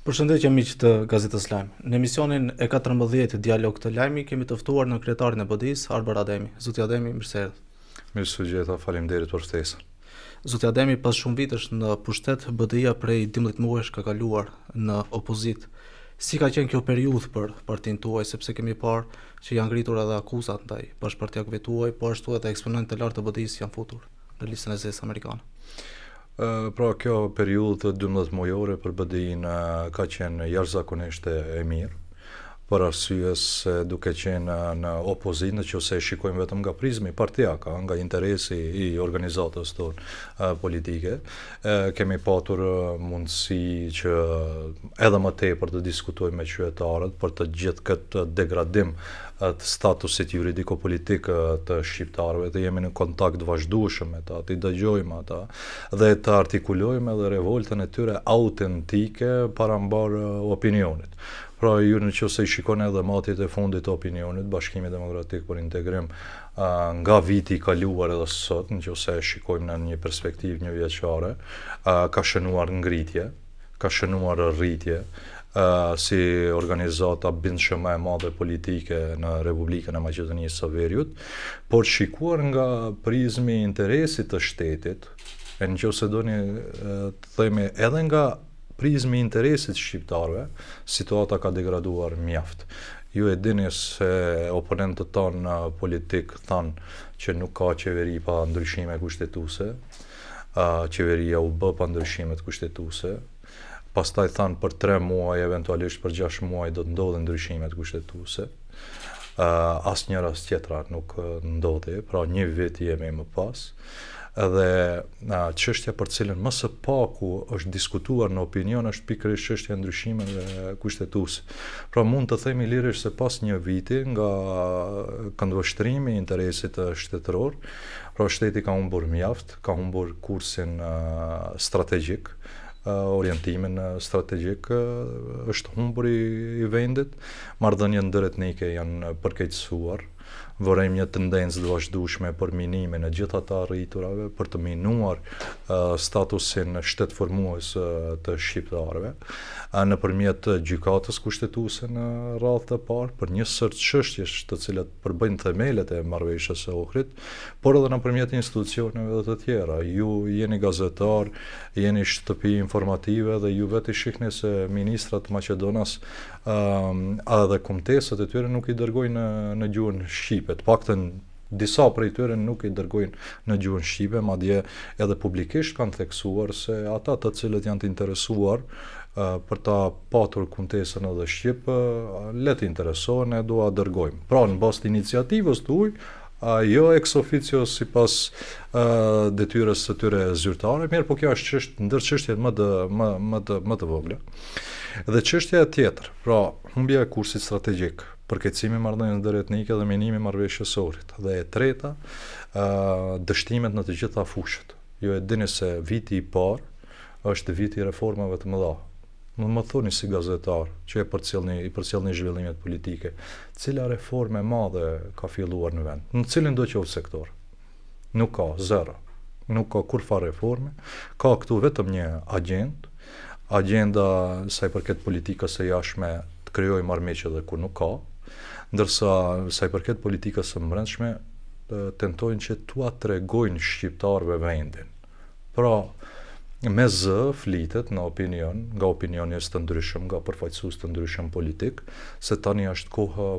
Përshëndetje miq të Gazetës Lajm. Në emisionin e 14 Dialog të Lajmi kemi të ftuar në kryetarin e BDI-s Arber Ademi. Zoti Ademi, mirëserët. Mirësëgjeta, faleminderit për ftesën. Zoti Ademi, pas shumë vitesh në pushtet, BDI-a prej 12 muajsh ka kaluar në opozit. Si ka qenë kjo periudhë për partinë tuaj, sepse kemi parë që janë ngritur edhe akuzat ndaj bashkëpartiakëve tuaj, po ashtu edhe eksponentë të lartë të BDI-s janë futur në listën e zezë amerikane. Pra kjo periudhë të 12 mujore për BDI-n ka qenë jashtëzakonisht e mirë, për arsye se duke qenë në opozit, nëse e shikojmë vetëm nga prizmi partijaka, nga interesi i organizatës tonë politike, kemi patur mundësi që edhe më tepër të diskutojmë me qytetarët për të gjithë këtë degradim të statusit juridiko-politik të shqiptarëve, të jemi në kontakt vazhdueshëm me ta, të i dëgjojmë ata dhe të artikulojmë edhe revoltën e tyre autentike parambar opinionit. Pra ju nëse i shikoni edhe matjet e fundit të opinionit, Bashkimi Demokratik për Integrim nga viti i kaluar edhe sot, nëse e shikojmë në një perspektivë një vjeçare, ka shënuar ngritje, ka shënuar rritje, si organizata bindshme e madhe politike në Republikën e Maqedonisë së Veriut, por shikuar nga prizmi i interesit të shtetit, e nëse doni të themi edhe nga prizmi i interesit shqiptarëve, situata ka degraduar mjaft. Ju e dini se oponentët tanë politik thanë që nuk ka qeveri pa ndryshime kushtetuese, qeveria u bë pa ndryshimet kushtetuese. Pastaj thanë për 3 muaj, eventualisht për 6 muaj do të ndodhin ndryshimet kushtetuese. Asnjëra tjetra nuk ndodhi, pra një vit jemi më pas. Edhe çështja për cilën më së paku është diskutuar në opinion është pikërisht çështja e ndryshimeve kushtetuese. Pra mund të themi lirisht se pas një viti nga këndvështrimi i interesit shtetëror, pra shteti ka humbur mjaft, ka humbur kursin strategjik, orientimin strategjik është humbur i vendit, marrëdhëniet ndërretnike janë përkeqësuar. Vorrejmë një tendencë të vazhdueshme për minimin e gjithë ata rriturave, për të minuar statusin shtetformues të shqiptarëve, nëpërmjet gjykatës kushtetuese në radhë të parë, për një sër çështjesh të cilat përbëjnë themelet e marrëveshjes së Ohrit, por edhe nëpërmjet institucioneve të tjera. Ju jeni gazetar, jeni shtëpi informative dhe ju vetë shihni se ministrat Maqedonas edhe kombëtesët e tyre nuk i dërgojnë në gjuhën shqipe. Të paktën disa prej tyre nuk i dërgojnë në gjuhën shqipe, madje edhe publikisht kanë theksuar se ata të cilët janë të interesuar për ta patur kombëtesën edhe shqip, le të interesohen e do a dërgojmë. Pra në bazë të iniciativës tuaj, jo ex officio sipas detyrës së tyre zyrtare, mirë, po kjo është ndër çështjet më të vogla. Dhe çështja tjetër, pra humbja e kursit strategjik, përkeqësimi i marrëdhënieve ndërretnike dhe minimi i marrëveshjes së Ohrit. Dhe e treta, dështimet në të gjitha fushat. Ju e dini se viti i parë është viti i reformave të mëdha. Më thoni si gazetar që i përcjellni zhvillimet politike, cila reforme madhe ka filluar në vend, në cilin do qoftë sektor. Nuk ka, zero. Nuk ka kurfar reforme, ka këtu vetëm një agenda sa i përket politikës së jashtme të krijojë marrëmeshje dhe ku nuk ka, ndërsa sa i përket politikës së brendshme tentojnë që tua tregojnë shqiptarëve vendin. Pra, me zë flitet në opinion, nga opinionistë të ndryshëm, nga përfaqësues të ndryshëm politik, se tani është koha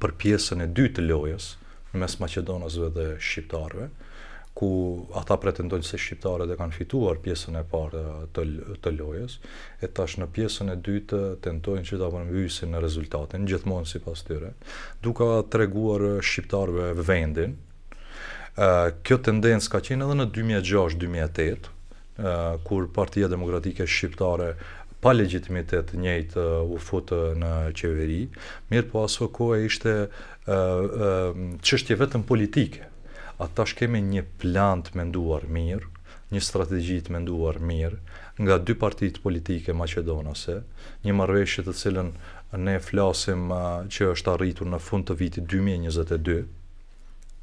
për pjesën e dytë të lojës mes maqedonasve dhe shqiptarëve, ku ata pretendojnë se shqiptarët e kanë fituar pjesën e parë të lojës, e tash në pjesën e dytë tentojnë që ta përmbysin në rezultatin, gjithmonë sipas tyre, duke treguar shqiptarëve vendin. Kjo tendencë ka qenë edhe në 2006-2008, kur Partia Demokratike Shqiptare pa legjitimitet njëjtë u futë në qeveri, mirë po aso kohë ishte çështje vetëm politike. Atash kemi një plan të menduar mirë, një strategji të menduar mirë, nga 2 partitë politike maqedonase, një marrëveshje të cilën ne flasim që është arritur në fund të vitit 2022,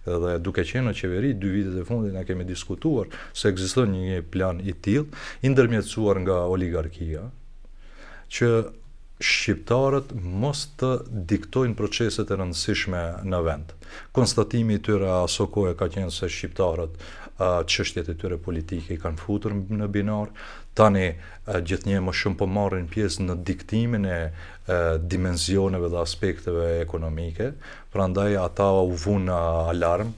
Edhe duke qenë në qeveri, 2 vitet e fundit ne kemi diskutuar se ekziston një plan i tillë, i ndërmjetësuar nga oligarkia, që shqiptarët mos të diktojnë proceset e rëndësishme në vend. Konstatimi i tyre aso kohë ka qenë se shqiptarët çështjet e tyre politike i kanë futur në binar, tani gjithnjë më shumë po marrin pjesë në diktimin e dimensioneve dhe aspekteve ekonomike, prandaj ata u vun alarm,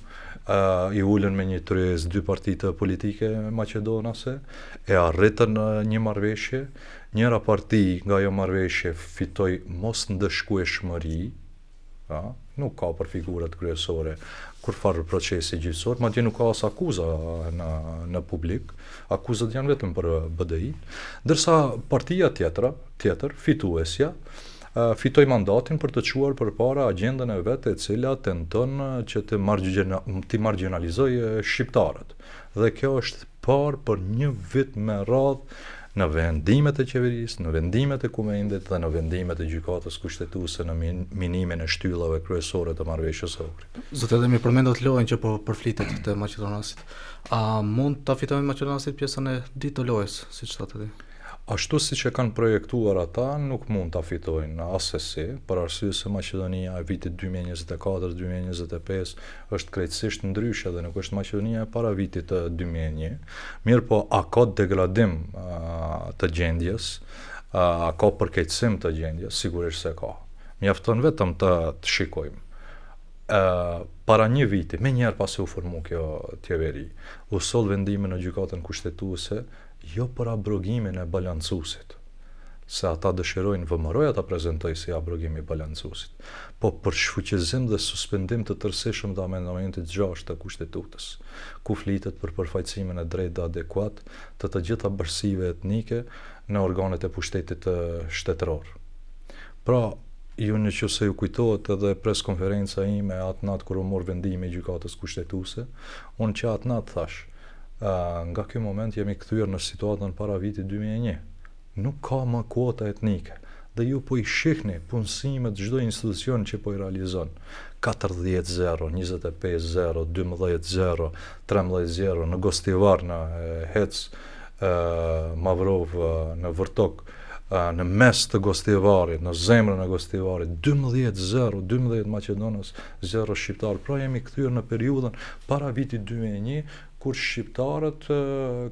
i ulën me një tryezë 2 partitë politike maqedonase, e arritën një marrëveshje. Njëra parti nga ajo marrëveshje fitoi mos ndëshkueshmëri, nuk ka për figurat kryesore kurfar procesi gjyqësor, madje nuk ka as akuza në publik, akuzat janë vetëm për BDI, ndërsa partia tjetër, fituesja, fitoi mandatin për të çuar përpara agjendën e vet e cila tenton që të marginalizojë shqiptarët. Dhe kjo është parë për një vit me radhë në vendimet e qeverisë, në vendimet e kumendit dhe në vendimet e gjykatës kushtetuese në minimin e shtyllave kryesore të marrëveshjes së Ohrit. Zotë edhe mi përmendat lojën që po përflitet të Maqedonasit. A mund ta fitojë Maqedonasit pjesën e ditë të lojës, siç thotë ti? Ashtu siç e kanë projektuar ata, nuk mund ta fitojnë asesi, për arsye se Maqedonia e vitit 2024-2025 është krejtësisht ndryshe dhe nuk është Maqedonia e para vitit 2001. Mirë po, a ka degradim të gjendjes, a ka përkeqësim të gjendjes, sigurisht se ka. Mjafton vetëm të shikojmë. Para një viti, me njerë pasi u formu kjo qeveri, u soll vendimin në gjykatën kushtetuese, jo për abrogimin e balancusit, se ata dëshirojnë vëmëroj ata prezentoj si abrogim i balancusit, po për shfuqizim dhe suspendim të tërësishëm të amendamentit 6 të kushtetutës, ku flitet për përfaqësimin e drejtë dhe adekuat të gjitha bërësive etnike në organet e pushtetit shtetëror. Pra, ju në që se ju kujtohet edhe preskonferenca ime atë natë kur u mor vendimi i gjykatës kushtetuese, unë që atë natë thash, nga ky moment jemi kthyer në situatën para vitit 2001. Nuk ka më kuota etnike. Dhe ju po i shihni punësimet çdo institucion që po i realizon. 40-0, 25-0, 12-0, 13-0 në Gostivar, në Hec, Mavrov, në Vërtok, në mes të Gostivarit, në zemrën e Gostivarit, 12-0, 12 Maqedonës, 0 shqiptar. Pra jemi kthyer në periudhën para vitit 2001, kur shqiptarët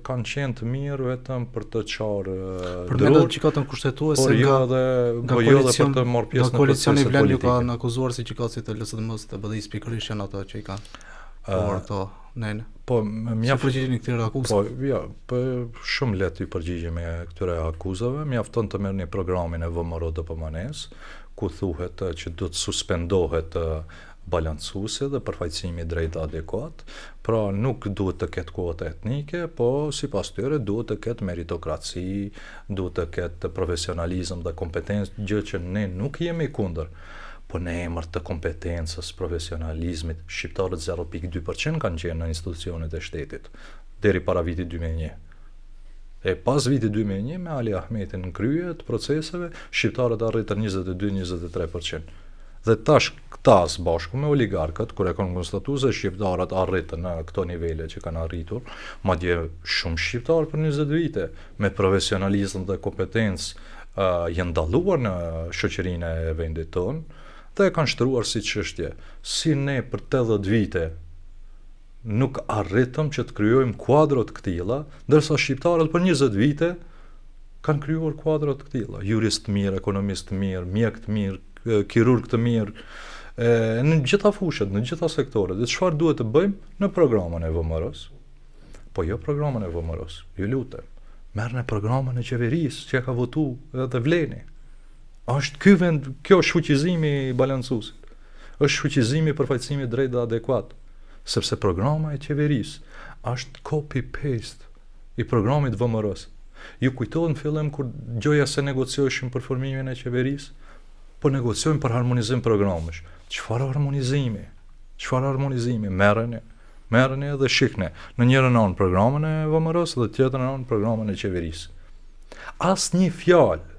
kanë qenë të mirë vetëm për të qarë drurë, përmendat gjykatën kushtetuese nga për të marrë pjesë në koalicioni Vlen ju kanë akuzuar si gjykatësit e LSDM-s të BDI-s pikërisht janë ato që i kanë por ato nene. Po mjaft përgjigjeni këtyre akuzave. Po ja, po shumë lehtë i përgjigjemi këtyre akuzave, mjafton të merrni programin e VMRO DPMANES, ku thuhet që do të suspendohet balancuese dhe përfaqësimi drejt adekuat, pra nuk duhet të ketë kuota etnike, po sipas tyre duhet të ketë meritokraci, duhet të ketë profesionalizëm dhe kompetencë, gjë që ne nuk jemi kundër. Po në emër të kompetencës, profesionalizmit, shqiptarët 0.2% kanë qenë në institucionet e shtetit, deri para vitit 2001. E pas vitit 2001, me Ali Ahmetin në krye të proceseve, shqiptarët arritën 22-23%. Dhe tash këta së bashku me oligarkët, kur e kanë konstatuar se shqiptarët arritën në këto nivele që kanë arritur, madje shumë shqiptarë për 20 vite, me profesionalizëm dhe kompetencë janë dalluar në shoqërinë e vendit tonë, dhe e kanë shtruar si çështje. Si ne për 80 vite nuk arritëm që të krijojmë kuadro të këtilla, ndërsa shqiptarët për 20 vite kanë krijuar kuadro të këtilla. Jurist të mirë, ekonomist të mirë, mjek të mirë, kirurg të mirë, në gjitha fushat, në gjitha sektoret. Dhe çfarë duhet të bëjmë në programën e VMRO-s? Po jo programën e VMRO-s, ju lutem. Merrni programën e qeverisë që ka votuar edhe Vleni. Është ky vend, kjo është fuqizimi i balancuesit. Është fuqizimi i përfaqësimit drejt dhe adekuat, sepse programa e qeverisë është copy paste i programit VMRO-s. Ju kujtohet në fillim kur gjoja se negocioheshin për formimin e qeverisë, po negociojmë për harmonizim programësh. Çfarë harmonizimi? Çfarë harmonizimi? Merreni edhe shikni në njërin anë programin e VMRO-s dhe tjetrën anë programin e qeverisë. Asnjë fjalë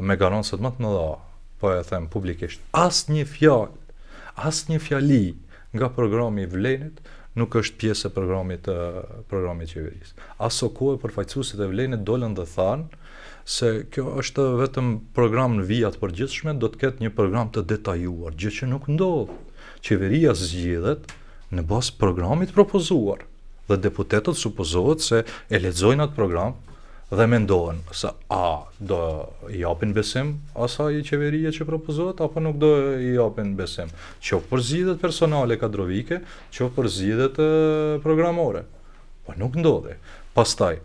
me garancët më të mëdha, po e them publikisht, asnjë fjalë, asnjë fjali nga programi i Vlenit nuk është pjesë e programit qeverisë. Aso kohë përfaqësuesit e Vlenit dolën dhe thanë se kjo është vetëm program në vija të përgjithshme, do të ketë një program të detajuar, gjë që nuk ndodh. Qeveria zgjidhet në bazë programit propozuar dhe deputetët supozohet se e lexojnë atë program dhe mendohen se a do i japin besim asaj qeverie që propozohet apo nuk do i japin besim, qoftë për zgjedhjet personale kadrovike, qoftë për zgjedhjet programore. Po nuk ndodhi. Pastaj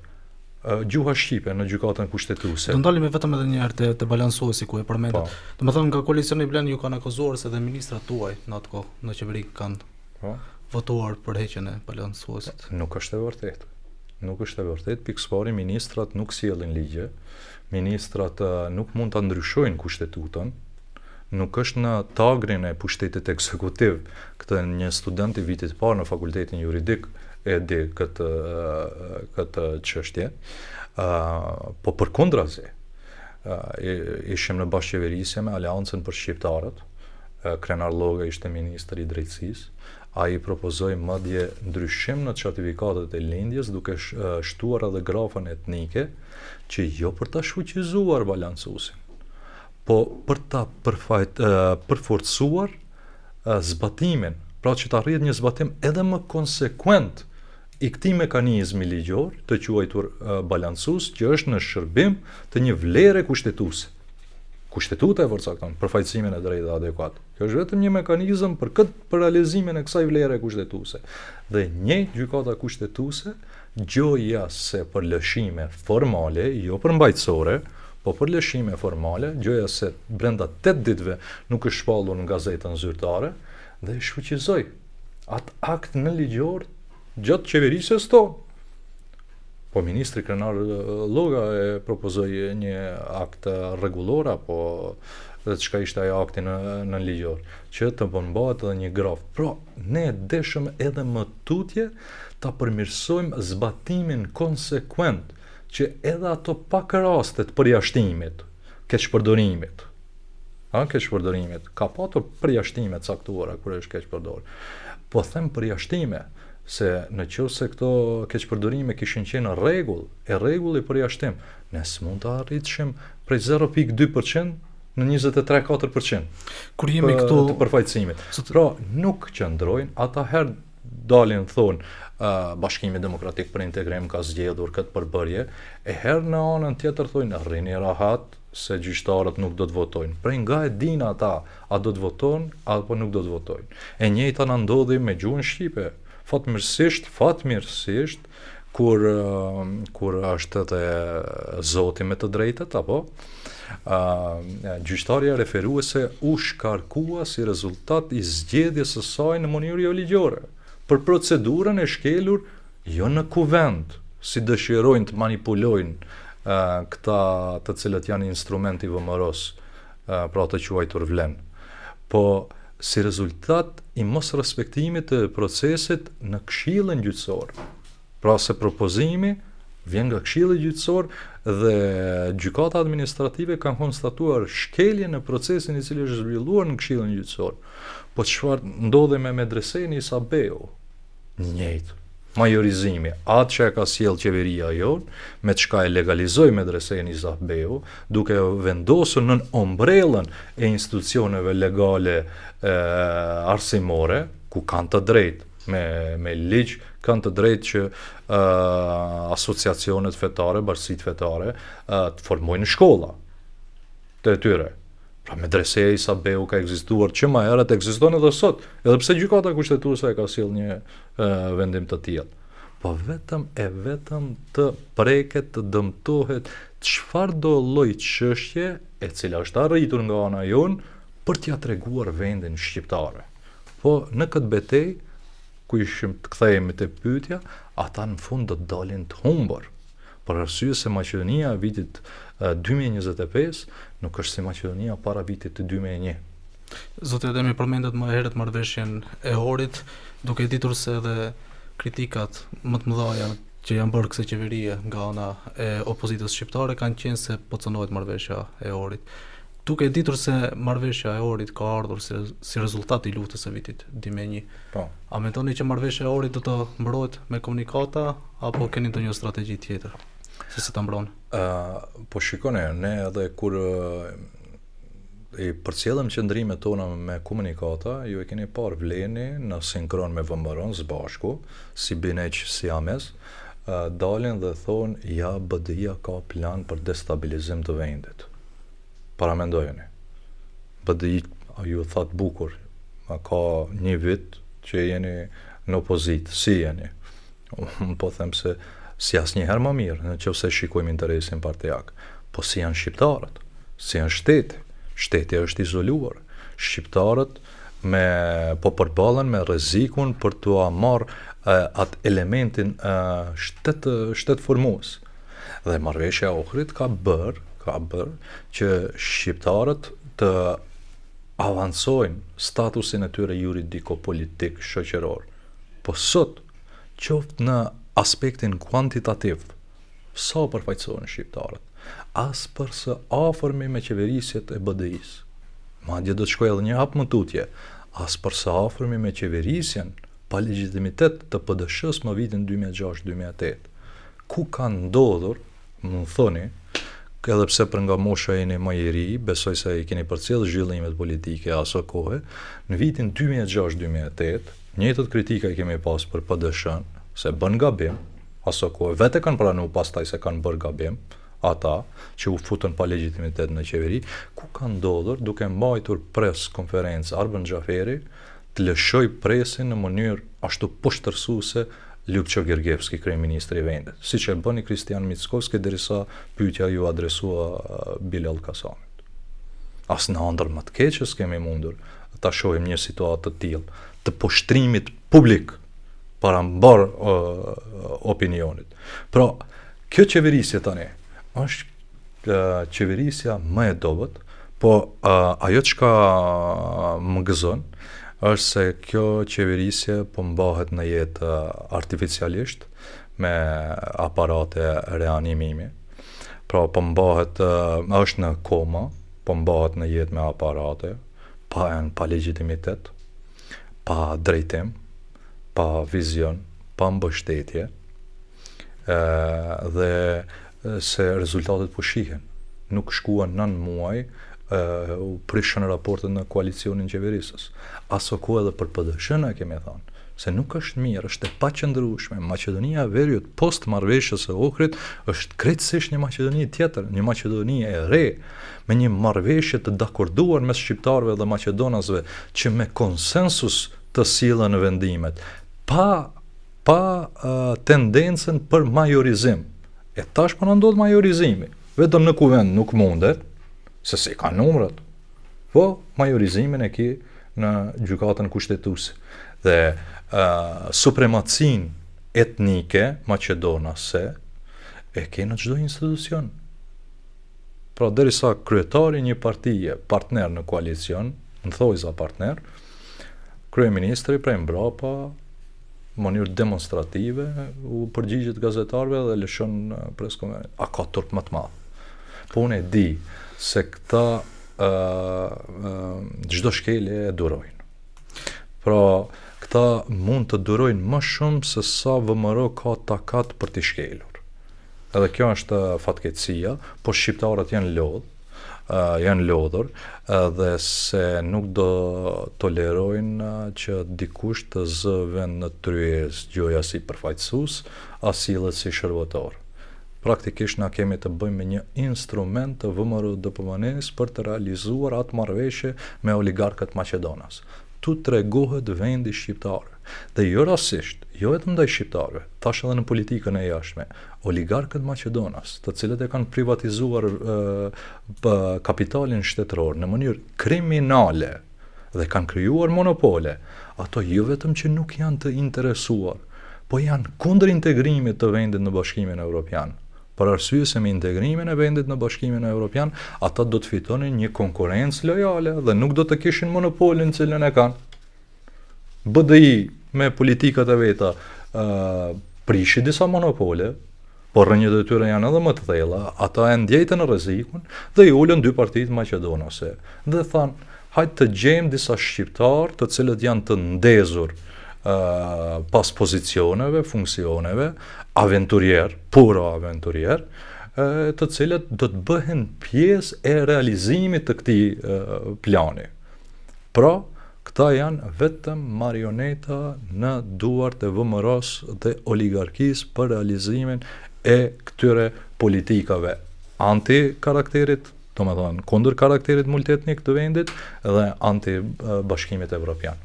gjuha shqipe në gjykatën kushtetuese. Do ndalemi vetëm edhe një herë te balansuesi ku e përmendet. Domethënë nga koalicioni Blen ju kanë akuzuar se edhe ministrat tuaj në atë kohë në qeveri kanë votuar për heqjen e balansuesit. Nuk është e vërtetë. Nuk është e vërtetë, pikëpari ministrat nuk sjellin ligje, ministrat nuk mund ta ndryshojnë kushtetutën, nuk është në tagrin e pushtetit ekzekutiv. Këtë një student i vitit parë në fakultetin juridik e di këtë çështje. Po përkundrazi, ishim në bashkëqeverisje me Aleancën për Shqiptarët, Krenar Lloga ishte ministri i drejtësisë, ai propozoi madje ndryshim në certifikatet e lindjes duke shtuar edhe grafën etnike, që jo për ta shfuqizuar balancuesin, po për ta përforcuar zbatimin, pra që të arrihet një zbatim edhe më konsekuent i këtij mekanizmi ligjor të quajtur balancues, që është në shërbim të një vlere kushtetuese. Kushtetuta e përcakton përfaqësimin e drejtë adekuat. Kjo është vetëm një mekanizëm për realizimin e kësaj vlere kushtetuese. Dhe njëjtë gjykata kushtetuese gjoja se për lëshime formale, jo për mbajtësore, po për lëshime formale, gjoja se brenda 8 ditëve nuk është shpallur në gazetën zyrtare dhe shfuqizoi atë akt në ligjor gjatë qeverisjes tonë. Po ministri Krenar Lloga e propozoi një akt rregullor apo çka ishte ajo akti në ligjor, që të përmbahet edhe një graf. Pra, ne deshëm edhe më tutje ta përmirësojmë zbatimin konsekuent që edhe ato pak raste të përjashtimit, keqpërdorimit. Keqpërdorimit ka patur përjashtime të caktuara kur është keqpërdor. Po them përjashtime se në qoftë se këto keqpërdorime kishin qenë rregulli përjashtim, ne s'mund të arritshim prej 0.2% në 23-4% kur jemi këtu të përfaqësimit. Pra nuk qëndrojnë, atëherë dalin thonë Bashkimi Demokratik për Integrim ka zgjedhur këtë përbërje, e herë në anën tjetër thonë rrini rahat se gjyqtarët nuk do të votojnë. Prej nga e din ata a do të votojnë apo nuk do të votojnë. E njëjta na ndodhi me gjuhën shqipe. Fatmirësisht, kur është të zoti me të drejtet, apo gjyqtarja referuese u shkarkua si rezultat i zgjedhjes së saj në mënyrë jo ligjore, për procedurën e shkelur jo në kuvend, si dëshirojnë të manipulojnë këta të cilët janë instrumenti vëmëros, pra të quajtur vlen. Po si rezultat i mos respektimit të procesit në këshillin gjyqësor. Pra se propozimi vjen nga këshilli gjyqësor dhe gjykata administrative kanë konstatuar shkelje në procesin i cili është zhvilluar në këshillin gjyqësor. Po çfarë ndodhi me medresenin Isabeu? Njëjtë. Majorizimi, atë që e ka sjell qeveria jonë, me çka e legalizoi medresenin Isabeu, duke vendosur në ombrellën e institucioneve legale arsimore, ku kanë të drejtë me ligj, kanë të drejtë që asociacionet fetare, bashkitë fetare të formojnë shkolla të tyre. Pra medreseja Isabeu ka ekzistuar që më herët, ekziston edhe sot, edhe pse gjykata kushtetuese ka sjell një vendim të tillë. Po vetëm të preket, të dëmtohet çfarëdo lloj çështje e cila është arritur nga ana jonë për t'ia treguar vendin shqiptare. Po në këtë betejë, ku ishim të kthehemi te pyetja, ata në fund do të dalin të humbur. Për arsye se Maqedonia e vitit 2025 nuk është si Maqedonia para vitit të 2001. Zoti Ademi përmendet më herët marrëveshjen e Orit, duke ditur se edhe kritikat më të mëdha që janë bërë kësaj qeverie nga ana e opozitës shqiptare kanë qenë se po cënohet marrëveshja e Orit. Duke ditur se marrëveshja e Orit ka ardhur si rezultat i luftës së vitit 2001. Po. A mendoni që marrëveshja e Orit do të mbrohet me komunikata apo keni ndonjë strategji tjetër? Se si ta mbron? Po shikoni, ne edhe kur i përcjellëm qëndrimet tona me komunikata, ju e keni parë vleni në sinkron me VMR-n së bashku, si bineq si Ames, dalin dhe thonë ja BDI-a ka plan për destabilizim të vendit. Paramendojeni. BDI ju thatë bukur, ka një vit që jeni në opozit, si jeni? Unë po them se si asnjëherë më mirë, në qoftë se shikojmë interesin partijak, po si janë shqiptarët, si janë shteti. Shteti është izoluar. Shqiptarët po përballen me rrezikun për t'u marrë atë elementin shtet formues. Dhe marrëveshja e Ohrit ka bërë që shqiptarët të avancojnë statusin e tyre juridiko-politik shoqëror. Po sot, qoftë në aspektin kuantitativ, sa përfaqësohen shqiptarët? As për së afërmi me qeverisjet e BDI-s. Madje do të shkoj edhe një hap më tutje, as për së afërmi me qeverisjen pa legjitimitet të PDSH-s më vitin 2006-2008. Ku ka ndodhur, më thoni, edhe pse për nga mosha jeni më i ri, besoj se i keni përcjell zhvillimet politike aso kohe, në vitin 2006-2008, njëjtët kritika i kemi pas për PDSH-n, se bën gabim, aso kohe, vete kanë pranu pastaj se kanë bërë gabim, ata që u futën pa legjitimitet në qeveri, ku ka ndodhur duke mbajtur pres konferencë Arben Xhaferi të lëshoj presin në mënyrë ashtu poshtërsuese Ljupço Gergievski, kryeministri i vendit, siç e bëni Kristian Mickovski derisa pyetja ju adresua Bilal Kasamit. As në ëndër më të keqës kemi mundur ta shohim një situatë të tillë, të poshtrimit publik para mbar opinionit. Pra, kjo qeverisje tani është qeverisja më e dobët, po ajo çka më gëzon është se kjo qeverisje po mbahet në jetë artificialisht me aparate reanimimi. Pra po mbahet, është në koma, po mbahet në jetë me aparate, pa legjitimitet, pa drejtim, pa vizion, pa mbështetje, dhe se rezultatet po shihen. Nuk shkuan 9 muaj, u prishën raportet në koalicionin qeverisës. Aso ku edhe për PDSH-n e kemi thënë, se nuk është mirë, është e paqëndrueshme. Maqedonia e Veriut post marrëveshjes së Ohrit është krejtësisht një Maqedoni tjetër, një Maqedoni e re, me një marrëveshje të dakorduar mes shqiptarëve dhe maqedonasve që me konsensus të sillen në vendimet, pa tendencën për majorizim. E tash po na ndodh majorizimi. Vetëm në kuvend nuk mundet, se si ka numrat. Po majorizimin e ki në gjykatën kushtetuese. Dhe supremacin etnike maqedonase e ke në çdo institucion. Pra derisa kryetari një partije, partner në koalicion, në thojza partner, kryeministri prej mbrapa mënyrë demonstrative u përgjigjet gazetarëve dhe lëshon preskonferencë. A ka turp më të madh? Po unë e di se këta çdo shkelje e durojnë. Pra këta mund të durojnë më shumë se sa VMR ka takat për t'i shkelur. Edhe kjo është fatkeqësia, po shqiptarët janë lodhur dhe se nuk do tolerojnë që dikush të zë vend në tryez gjoja si përfaqësues, as sillet si shërbëtor. Praktikisht na kemi të bëjmë me një instrument të VMR-DPMN-s për të realizuar atë marrëveshje me oligarkët maqedonas. Tu tregohet vendi shqiptar. Dhe jo rastisht, jo vetëm ndaj shqiptarëve, tash edhe në politikën e jashtme, oligarkët maqedonas, të cilët e kanë privatizuar kapitalin shtetëror në mënyrë kriminale dhe kanë krijuar monopole, ato jo vetëm që nuk janë të interesuar, po janë kundër integrimit të vendit në Bashkimin Evropian. Për arsye se me integrimin e vendit në Bashkimin Evropian, ata do të fitonin një konkurrencë lojale dhe nuk do të kishin monopolin cilën e kanë. BDI me politikat e veta prishi disa monopole, por rrënjët e tyre janë edhe më të thella, ata e ndjejtën rrezikun dhe i ulën dy partitë maqedonase. Dhe thanë, hajtë të gjejmë disa shqiptarë të cilët janë të ndezur pas pozicioneve, funksioneve, aventurier, puro aventurier, të cilët do të bëhen pjesë e realizimit të këtij plani. Pra, këta janë vetëm marioneta në duart e VMRO-s dhe oligarkisë për realizimin e këtyre politikave anti-karakterit, do me thonë, kundër karakterit multietnik të vendit dhe anti-bashkimit evropian.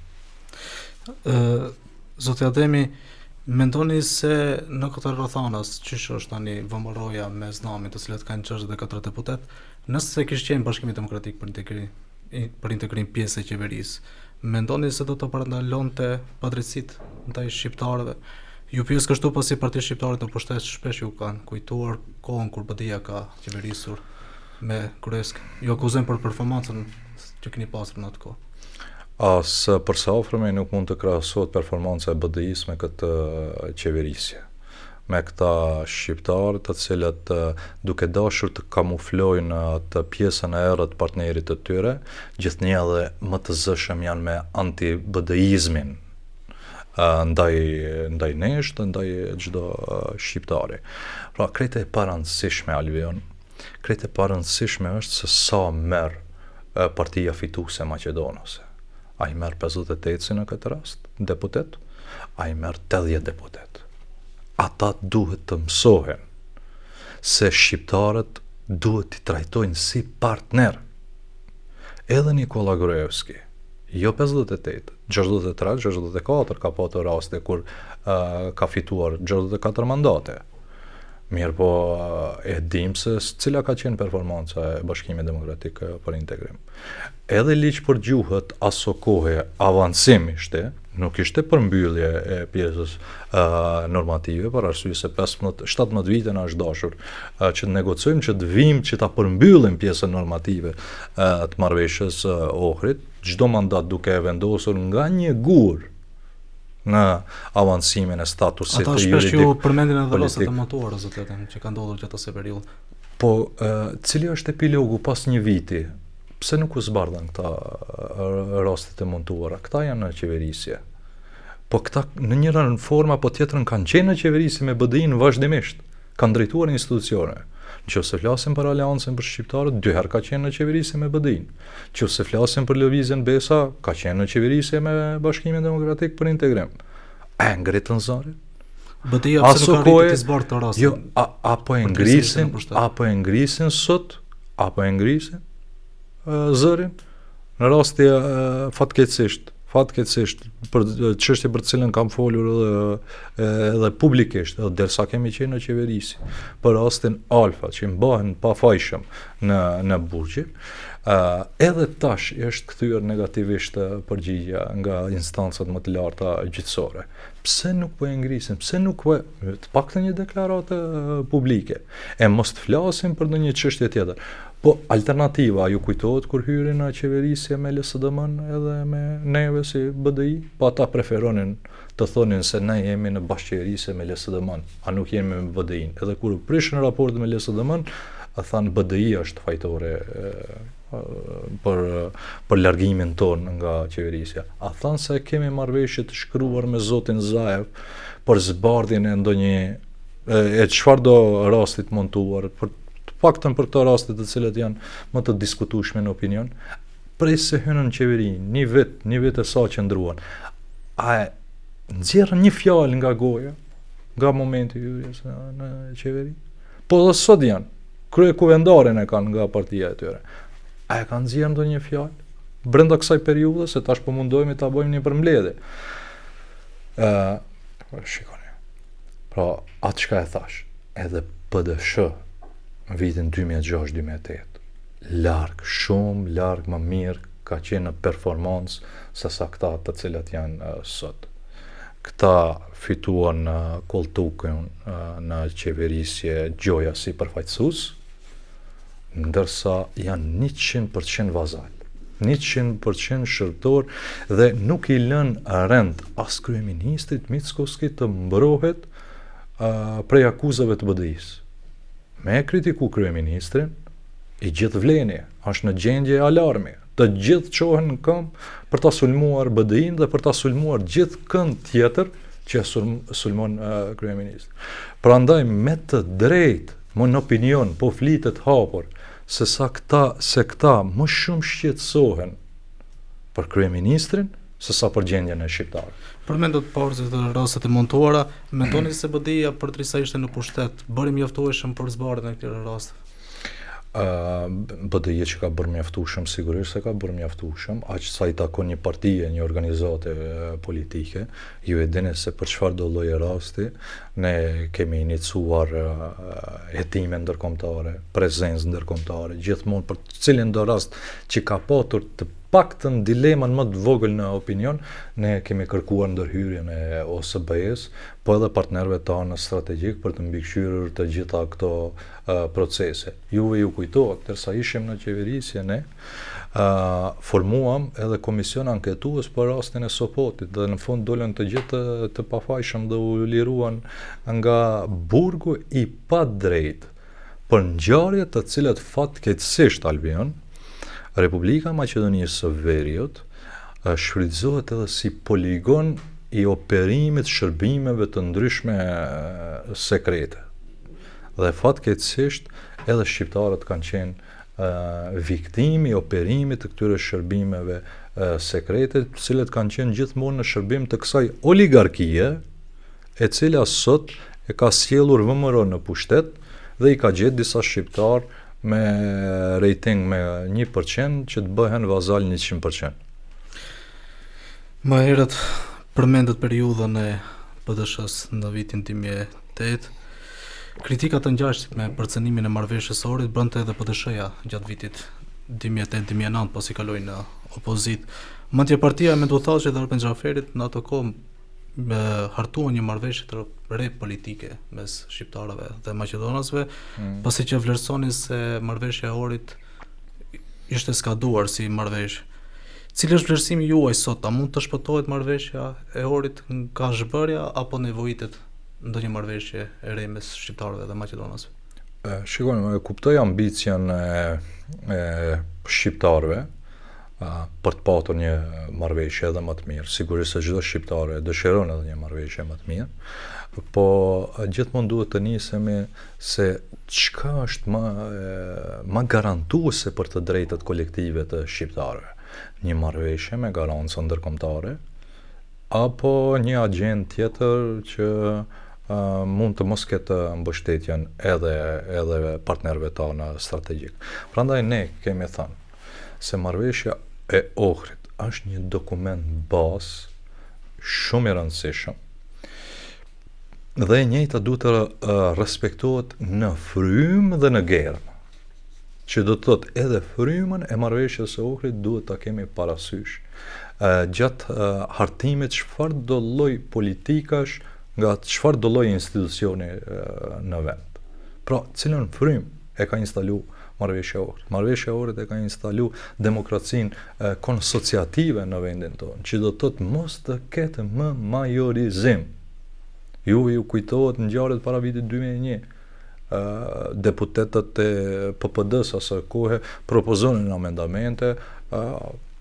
Zoti Ademi, mendoni se në këtë rrothanas, çish është tani VMRO-ja me Znamin, të cilët kanë 64 deputet, nëse kishte qenë Bashkimi Demokratik për integrim pjesë e qeverisë, mendoni se do të parandalonte padrejtësitë ndaj shqiptarëve? Ju pyes kështu pasi Partia Shqiptare të pushtet shpesh ju kanë kujtuar kohën kur BDI-ja ka qeverisur me Kryesk. Ju akuzojnë për performancën që keni pasur në atë kohë. As për sa ofërme nuk mund të krahasohet performanca e BDI-s me këtë qeverisje. Me këta shqiptarë të cilët duke dashur të kamuflojnë atë pjesën e errët partnerit të tyre, gjithnjë edhe më të zëshëm janë me anti-BDI-izmin ndaj nesh, ndaj çdo shqiptari. Pra, krejtë e parëndësishme, Alvion, krejtë e parëndësishme është se sa merr partia fituese maqedonase. Ai merr 58 në këtë rast, deputet, ai merr 80 deputet. Ata duhet të mësohen se shqiptarët duhet të trajtojnë si partner. Edhe Nikola Gruevski, jo 58, 63, 64 ka patur raste kur ka fituar 64 mandate. Mirë po e dim se cila ka qenë performanca e Bashkimit Demokratik për integrim. Edhe liq për gjuhët aso kohë avancim ishte, nuk ishte përmbyllje e pjesës normative, për arsye se 17 vite na është dashur që të negocojmë, që të vim, që ta përmbyllim pjesën normative të marrëveshjes Ohrit, çdo mandat duke e vendosur nga një gur në avancimin e statusit të juridik. Ata shpesh ju përmendin edhe rastet e montuara, zotë që ka ndodhur gjatë asaj periudhe. Po, cili është epilogu pas një viti? Pse nuk u zbardhan këta rastet e montuara? Këta janë në qeverisje. Po këta në njëra forma apo tjetrën kanë qenë në qeverisje me BDI-n vazhdimisht, kanë drejtuar institucione. Nëse flasim për aleancën për shqiptarët, 2 herë ka qenë në qeverisje me BDI-n. Nëse flasim për lëvizjen Besa, ka qenë në qeverisje me Bashkimin Demokratik për integrim. E ngritën zarin? BDI-ja pse nuk ka arritur të zbardhë të rastin? Jo, apo e ngrisin sot, apo e ngrisin zërin në rasti fatkeqësisht për çështje për të cilën kam folur edhe publikisht, edhe derisa kemi qenë në qeverisi, për rastin Alfa që mbahen pafajshëm në Burgje, edhe tash është kthyer negativisht përgjigja nga instancat më të larta gjyqësore. Pse nuk po e ngrisin? Pse nuk po të paktën një deklaratë publike? E mos të flasim për ndonjë çështje tjetër. Po alternativa ju kujtohet kur hyrin në qeverisje me LSDM-n edhe me neve si BDI, po ata preferonin të thonin se ne jemi në bashkëqeverisje me LSDM-n, a nuk jemi me BDI-n. Edhe kur prishën raportet me LSDM-n, thanë BDI është fajtore për largimin ton nga qeverisja. A thanë se kemi marrëveshje të shkruar me zotin Zaev për zbardhjen e ndonjë e çfarëdo rastit montuar, për paktën për këto raste të cilët janë më të diskutueshme në opinion, prej se hynën në qeveri, një vit e sa që ndruan, a nxjerrën një fjalë nga goja, nga momenti hyrjes në qeveri? Po dhe sot janë, kryekuvendaren e kanë nga partia e tyre. A e kanë nxjerrë ndonjë fjalë brenda kësaj periudhe, se tash po mundohemi ta bëjmë një përmbledhje. Shikoni. Pra, atë çka e thash, edhe PDSH në vitin 2006-2008, shumë larg më mirë ka qenë në performancë se sa këta të cilat janë sot. Këta fituan koltukën në qeverisje gjoja si përfaqësues, ndërsa janë 100% vazal, 100% shërbëtor dhe nuk i lën rend as kryeministrit Mickovski të mbrohet prej akuzave të BDI-s. Me kritiku kryeministrin, i gjithë vleni, është në gjendje alarmi. Të gjithë qohen në këmbë për ta sulmuar BDI-n dhe për ta sulmuar gjithë kënd tjetër që sulmon kryeministri. Prandaj me të drejtë, më në opinion, po flitet hapur se këta më shumë shqetësohen për kryeministrin se sa për gjendjen e shqiptarëve. Përmendet pavarësisht të rastet e montuara, mendoni se BDI-ja përderisa ishte në pushtet, bëri mjaftueshëm për zbardhjen e këtyre rasteve? BDI që ka bërë mjaftueshëm, sigurisht se ka bërë mjaftueshëm, aq sa i takon një partie, një organizate politike. Ju e dini se për çfarë do lloji rasti ne kemi iniciuar hetime ndërkombëtare, prezencë ndërkombëtare, gjithmonë për cilin do rast që ka patur të paktën dilemën më të vogël në opinion, ne kemi kërkuar ndërhyrjen e OSBE-s, po edhe partnerëve tanë strategjik për të mbikëqyrur të gjitha këto procese. Juve ju kujtohet, tërsa ishim në qeverisje ne, formuam edhe komision anketues për rastin e Sopotit dhe në fund dolën të gjithë të pafajshëm dhe u liruan nga burgu i padrejt për ngjarje të cilat fatkeqësisht Albion, Republika Maqedonisë së Veriut shfrytëzohet edhe si poligon i operimit shërbimeve të ndryshme sekrete. Dhe fatkeqësisht edhe shqiptarët kanë qenë viktimi i operimit të këtyre shërbimeve sekrete, të cilët kanë qenë gjithmonë në shërbim të kësaj oligarkie, e cila sot e ka sjellur VMRO në pushtet dhe i ka gjetë disa shqiptarë me rating me 1% që të bëhen vazal 100%. Më herët përmendet periudhën e PDSH-s në vitin 2008. Kritikat të ngjashme me përcenimin e marrëveshjes së Ohrit bënte edhe PDSH-ja gjatë vitit 2008-2009 pasi kaloi në opozit. Madje partia me duthashë dhe Arben Xhaferit në ato kohë hartuan një marrëveshje të re politike mes shqiptarëve dhe maqedonasve, pasi që vlerësonin se marrëveshja e Ohrit ishte skaduar si marrëveshje. Cili është vlerësimi juaj sot? A mund të shpëtohet marrëveshja e Ohrit nga zhbërja apo nevojitet ndonjë marrëveshje e re mes shqiptarëve dhe maqedonasve? Shikoni, kuptoj ambicien e shqiptarëve për të patur një marrëveshje edhe më të mirë. Sigurisht se çdo shqiptar dëshiron edhe një marrëveshje më të mirë, po gjithmonë duhet të nisemi se çka është më garantuese për të drejtat kolektive të shqiptarëve. Një marrëveshje me garancë ndërkombëtare apo një agent tjetër që mund të mos ketë mbështetjen edhe partnerëve tanë strategjik. Prandaj ne kemi thënë se marrëveshja e Ohrit është një dokument bazë shumë i rëndësishëm dhe e njëjta duhet të respektohet në frymë dhe në germë. Që do të thotë edhe frymën e marrëveshjes së Ohrit duhet ta kemi parasysh gjatë hartimit çfarë do lloj politikash nga çfarë do lloj institucioni në vend. Pra, cilën frymë e ka instalu marrëveshja e Ohrit. Marrëveshja e Ohrit e ka instalu demokracinë konsociative në vendin tonë, që do të thotë mos të ketë më majorizim. Ju kujtohet ngjarjet para vitit 2001. Deputetët e PPD-s asaj kohe propozonin amendamente,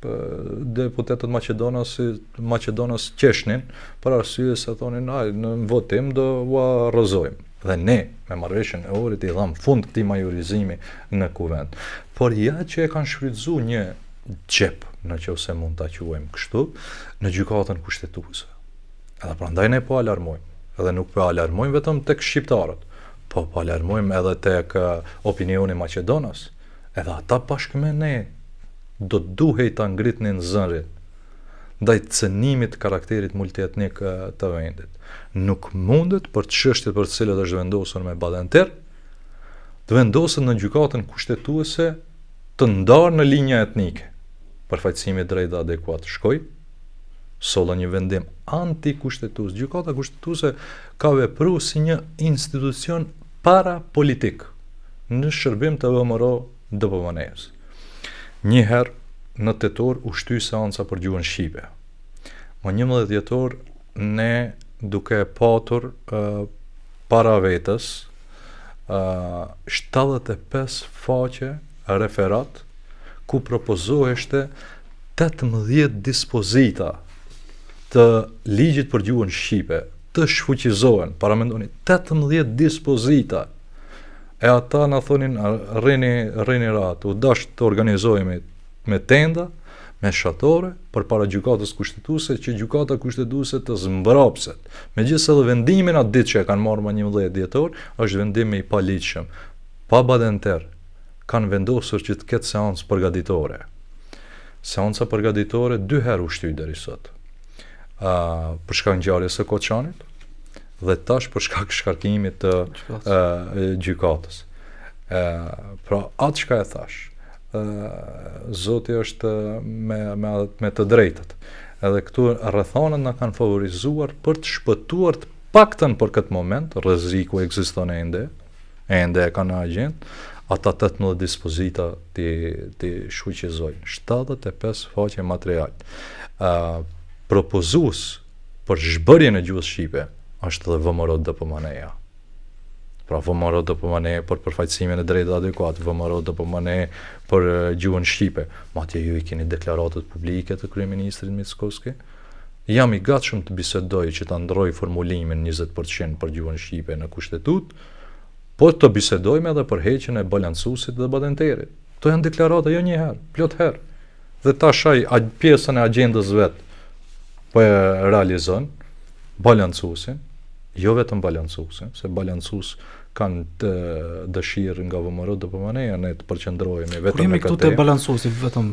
deputetët Maqedonas qeshnin për arsye se thonin në votim do ua rrëzojmë. Dhe ne me marrëveshjen e Ohrit i dham fund këtij majorizimi në kuvend. Por ja që e kanë shfrytzuar një xhep, nëse mund ta quajmë kështu, në gjykatën kushtetuese. Edhe prandaj ne po alarmojmë. Edhe nuk po alarmojmë vetëm tek shqiptarët, po alarmojmë edhe tek opinioni Maqedonas. Edhe ata bashkë me ne do duhej ta ngritnin zërin ndaj cënimit të karakterit multietnik të vendit. Nuk mundet për çështjet për të cilat është vendosur me badenter, të vendoset në gjykatën kushtetuese të ndarë në linja etnike. Përfaqësimi drejt dhe adekuat shkoi, solla një vendim anti-kushtetues. Gjykata kushtetuese ka vepruar si një institucion parapolitik në shërbim të VMRO DPMNE-s. Një herë në tetor u shty seanca për gjuhën shqipe. Më 11 tetor ne duke patur para vetës 75 faqe referat ku propozoheshte 18 dispozita të ligjit për gjuhën shqipe të shfuqizohen, paramendoni 18 dispozita. E ata na thonin rrini rat, u dash të organizohemi me tenda, me shatore, për para gjykatës kushtetuese, që gjykata kushtetuese të zmbrapset. Megjithëse edhe vendimin atë ditë që e kanë marrë më 11 dhjetor, është vendim i paligjshëm. Pa badenter, kanë vendosur që të ketë seancë përgatitore. Seanca përgatitore 2 herë u shty deri sot. Për shkak ngjarjes së Koçanit dhe tash për shkak shkarkimit të gjykatës. Pra atë çka e thash, Zoti është me të drejtët. Edhe këtu rrethanat na kanë favorizuar për të shpëtuar të paktën për këtë moment, rreziku ekziston ende e kanë në agjendë, ata 18 dispozita ti shfuqizojnë, 75 faqe material. Propozues për zhbërjen e gjuhës shqipe është dhe VMRO DPMNE-ja. Pra VMRO DPMNE për përfaqësimin e drejtë adekuat, VMRO DPMNE për gjuhën shqipe. Madje ju I keni deklaratat publike të kryeministrit Mickovski. Jam I gatshëm të bisedoj që ta ndroj formulimin 20% për gjuhën shqipe në kushtetut, po të bisedojmë edhe për heqjen e balancuesit dhe badenterit. To janë deklarata jo një herë, plot herë. Dhe tash ai pjesën e agjendës vet po e realizon balancuesin, jo vetëm balancuesin, se balancues kanë të dëshirë nga VMRO DPMNE-ja ne të përqendrohemi vetëm me këtë. Këtu te balancuesi vetëm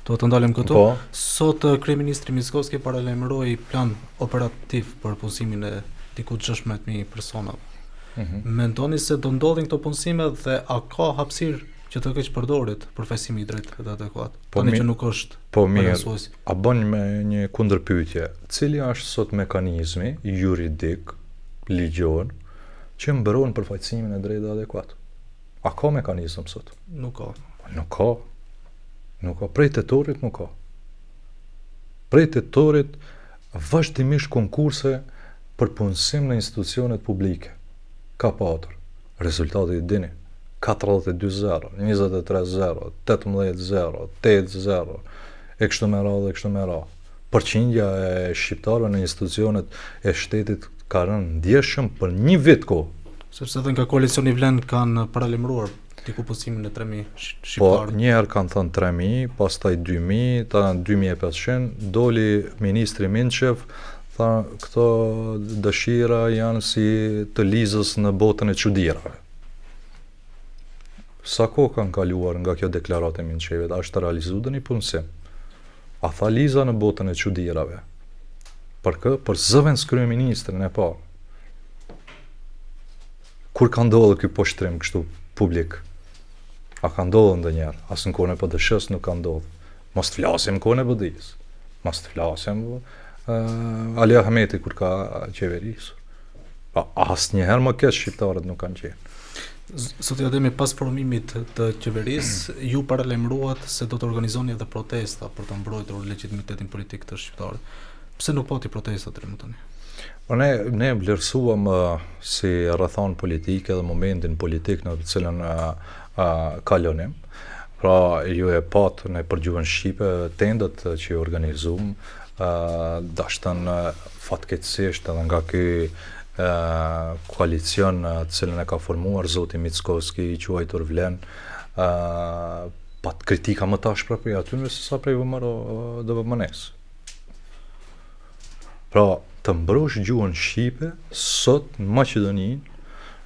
do të ndalem këtu. Po. Sot kryeministri Mickovski paralajmëroi plan operativ për punësimin e diku 16.000 personave. Mendoni se do ndodhin këto punësime dhe a ka hapësirë që të keq përdoret përfaqësimi I drejtë dhe adekuat? Tani që nuk është balancuesi. A bën me një kundërpyetje, cili është sot mekanizmi juridik, ligjor, që mbron përfaqësimin e drejtë dhe adekuat? A ka mekanizëm sot? Nuk ka. Nuk ka. Nuk ka. Prej tetorit nuk ka. Prej tetorit vazhdimisht konkurse për punësim në institucionet publike. Ka patur. Rezultati I dini. 42-0, 23-0, 18-0, 8-0, e kështu me radhë. Përqindja e shqiptarëve në institucionet e shtetit ka rënë ndjeshëm për një vit kohë. Sepse edhe nga koalicioni Vlen kanë paralajmëruar diku punësimin e 3.000 shqiptarë. Po, një herë kanë thënë 3.000, pastaj 2.000, ta 2.500, doli ministri Minçev, tha këto dëshira janë si të lizës në botën e çuditërave. Sa kohë kanë kaluar nga kjo deklaratë e Minçevit, a është realizuar një punësim? A tha liza në botën e çuditërave? Për kë? Për zëvendës kryeministrin e parë. Kur ka ndodhur ky poshtrim kështu publik? A ka ndodhur ndonjëherë? As në kohën e PDSH-s nuk ka ndodhur. Mos të flasim në kohën e BD-s. Mos të flasim Ali Ahmeti kur ka qeverisur. Asnjëherë më keq shqiptarët nuk kanë qenë. Sot ja demi pas formimit të qeverisë, ju paralajmëruat se do të organizoni edhe protesta për të mbrojtur legitimitetin politik të shqiptarëve. Pse nuk pati protestat deri më tani? Po ne vlerësuam si rrethon politike dhe momentin politik në të cilën kalonim. Pra ju e pat në për gjuhën shqipe tendat që organizuam, dashtan fatkeqësisht edhe nga ky koalicion të cilën e ka formuar zoti Mickovski I quajtur Vlen, pat kritika më tash prej atyre se sa prej VMRO DPMNE-s. Pra, të mbrosh gjuhën shqipe sot në Maqedoninë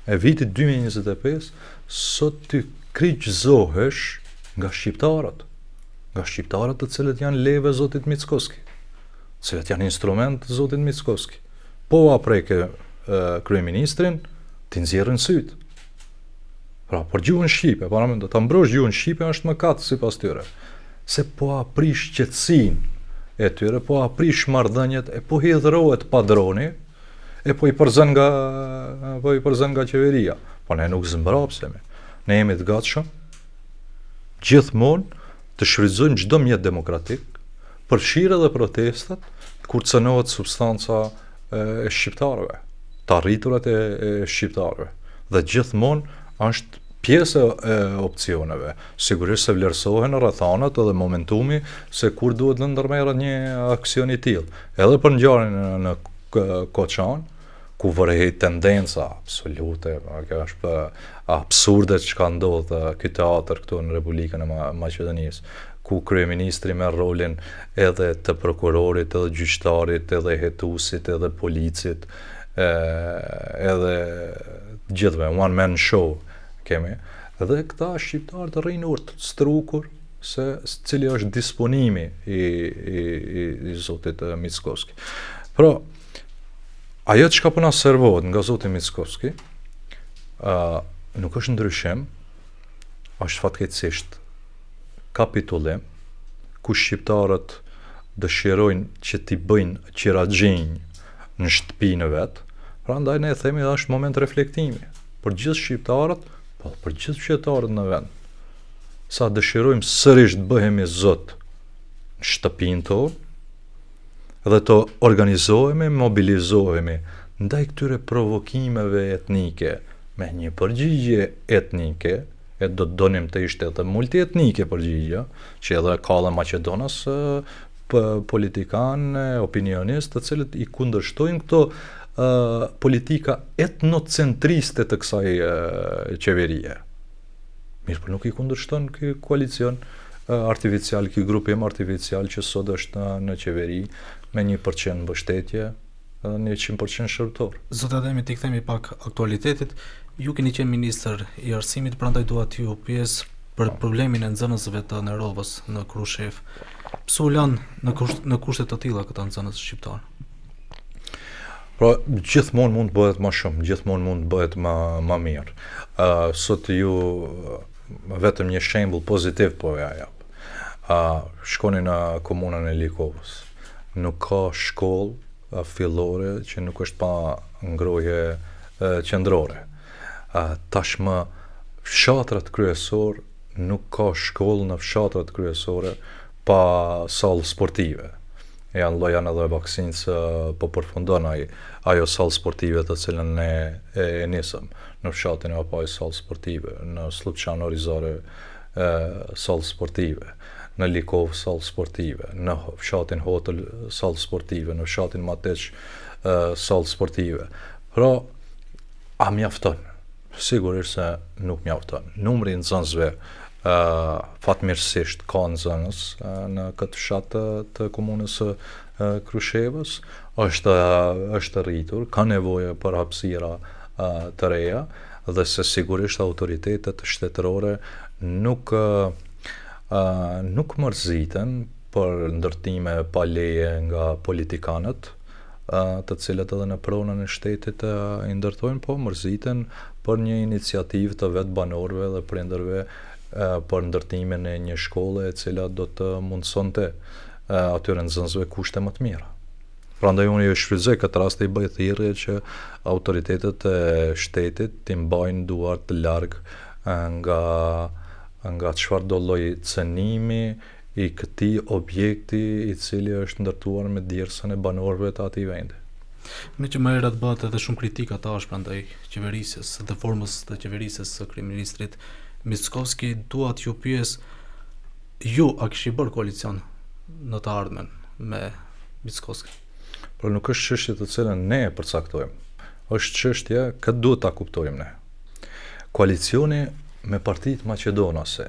e vitit 2025, sot ty kryqëzohesh nga shqiptarët të cilët janë leve zotit Mickovski, të cilët janë instrument të zotit Mickovski. Po apreke kryeministrin, ti nxjerrin syt. Pra, për gjuhën shqipe, paramendo, ta mbrosh gjuhën shqipe është mëkat sipas tyre. Se po aprish qetësinë e tyre, po aprish marrëdhëniet, e po hidhrohet padroni, e po I përzën nga qeveria. Po ne nuk zmbrapsemi. Ne jemi të gatshëm gjithmonë të shfrytëzojmë çdo mjet demokratik, përfshirë edhe protestat kur cënohet substanca e shqiptarëve. të arriturat e shqiptarëve. Dhe gjithmonë është pjesë e opcioneve. Sigurisht se vlerësohen rrethanat edhe momentumi se kur duhet të ndërmerret një aksion i tillë. Edhe për ngjarjen në Koçan, ku vërejt tendenca absolute, kjo është absurde që ka ndodhë ky teatr këtu në Republikën e Maqedonisë, ku kryeministri merr rolin edhe të prokurorit, edhe gjyqtarit, edhe hetuesit, edhe policit, edhe gjithve, one man show kemi. Edhe këta shqiptar të rrinë urt, strukur, se cili është disponimi i zotit Mickovski. Pra, ajo që ka përna servohet nga zoti Mickovski, nuk është ndryshim, është fatkeqësisht kapitulim, ku shqiptarët dëshirojnë që t'i bëjnë qiraxhinj në shtëpinë vet. Prandaj ne themi që është moment reflektimi për gjithë shqiptarët, po për gjithë qytetarët në vend. Sa dëshirojmë sërish të bëhemi zot në shtëpinë tonë, dhe të organizohemi, mobilizohemi ndaj këtyre provokimeve etnike me një përgjigje etnike, e do të donim të ishte edhe multietnike përgjigja, që edhe ka dhe Maqedonas politikanë, opinionistë, të cilët i kundërshtojnë këto politika etnocentriste të kësaj qeverie. Mirë, por nuk i kundërshton ky koalicion artificial, ky grupim artificial që sot është në qeveri me 1% mbështetje dhe 100% shërbëtor. Zot Ademi, t'i kthemi pak aktualitetit. Ju keni qenë ministër i arsimit, prandaj dua t'ju pyes për problemin e nxënësve të Nerovës në Krushevë. Pse u lan në kushte të tilla këta nxënës shqiptar? Pra, gjithmonë mund të bëhet më shumë, gjithmonë mund të bëhet më mirë. Sot ju vetëm një shembull pozitiv po ja jap. Shkoni në komunën e Likovës. Nuk ka shkollë fillore që nuk është pa ngrohje qendrore. Tashmë fshatrat kryesor, nuk ka shkollë në fshatrat kryesore pa sallë sportive. Janë edhe vaksinës po përfundon ajo sallë sportive të cilën ne e nisëm. Në fshatin e Apaj sallë sportive, në Slupçan Orizore sallë sportive, në Likovë sallë sportive, në fshatin Hotel sallë sportive, në fshatin Mateq sallë sportive. Pra, a mjafton? Sigurisht se nuk mjafton. Numri i nxënësve fatmirësisht ka nxënës në këtë fshat të komunës së Krushevës, është rritur, ka nevojë për hapësira të reja dhe se sigurisht autoritetet shtetërore nuk mërziten për ndërtime pa leje nga politikanët, të cilët edhe në pronën e shtetit i ndërtojnë, po mërziten për një iniciativë të vetë banorëve dhe prindërve për ndërtimin e një shkolle e cila do të mundsonte atyre nxënësve kushte më të mira. Prandaj unë ju shfrytëzoj këtë rast i bëj thirrje që autoritetet e shtetit të mbajnë duart të larg nga çfarëdo lloj cënimi i këtij objekti i cili është ndërtuar me djersën e banorëve të atij vendi. Me që më herët bëhet edhe shumë kritika të ashpra ndaj qeverisjes dhe formës të qeverisjes së kryeministrit Mickovski, dua t'ju pyes, ju a kishi bërë koalicion në të ardhmen me Mickovski? Por nuk është çështje të cilën ne e përcaktojmë. Është çështje që duhet ta kuptojmë ne. Koalicioni me partitë maqedonase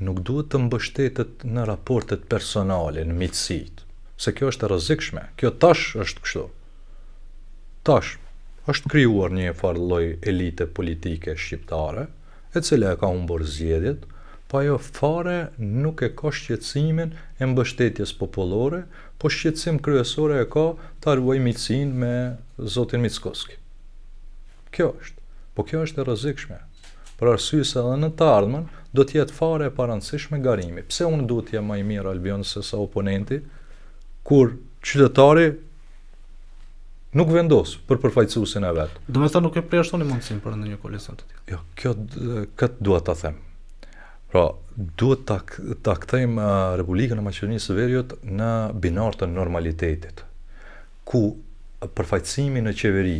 nuk duhet të mbështetet në raportet personale, në miqësitë, se kjo është e rrezikshme. Kjo tash është kështu. Tash është krijuar një farë lloj elite politike shqiptare, e cila e ka humbur zgjedhjet, pa ajo fare nuk e ka shqetësimin e mbështetjes popullore, po shqetësim kryesore e ka ta ruaj miqësinë me zotin Mickovski. Kjo është. Po kjo është e rrezikshme. Për arsye se edhe në të ardhmen do të jetë fare e parëndësishme garimi. Pse unë duhet të jem më i mirë Albion se sa oponenti, kur qytetari nuk vendos për përfaqësuesin e vet. Do të thonë nuk e përjashtoni mundësinë për ndonjë koalicion të tillë. Jo, këtë dua ta them. Pra, duhet ta kthejmë Republikën e Maqedonisë së Veriut në binar të normalitetit, ku përfaqësimi në qeveri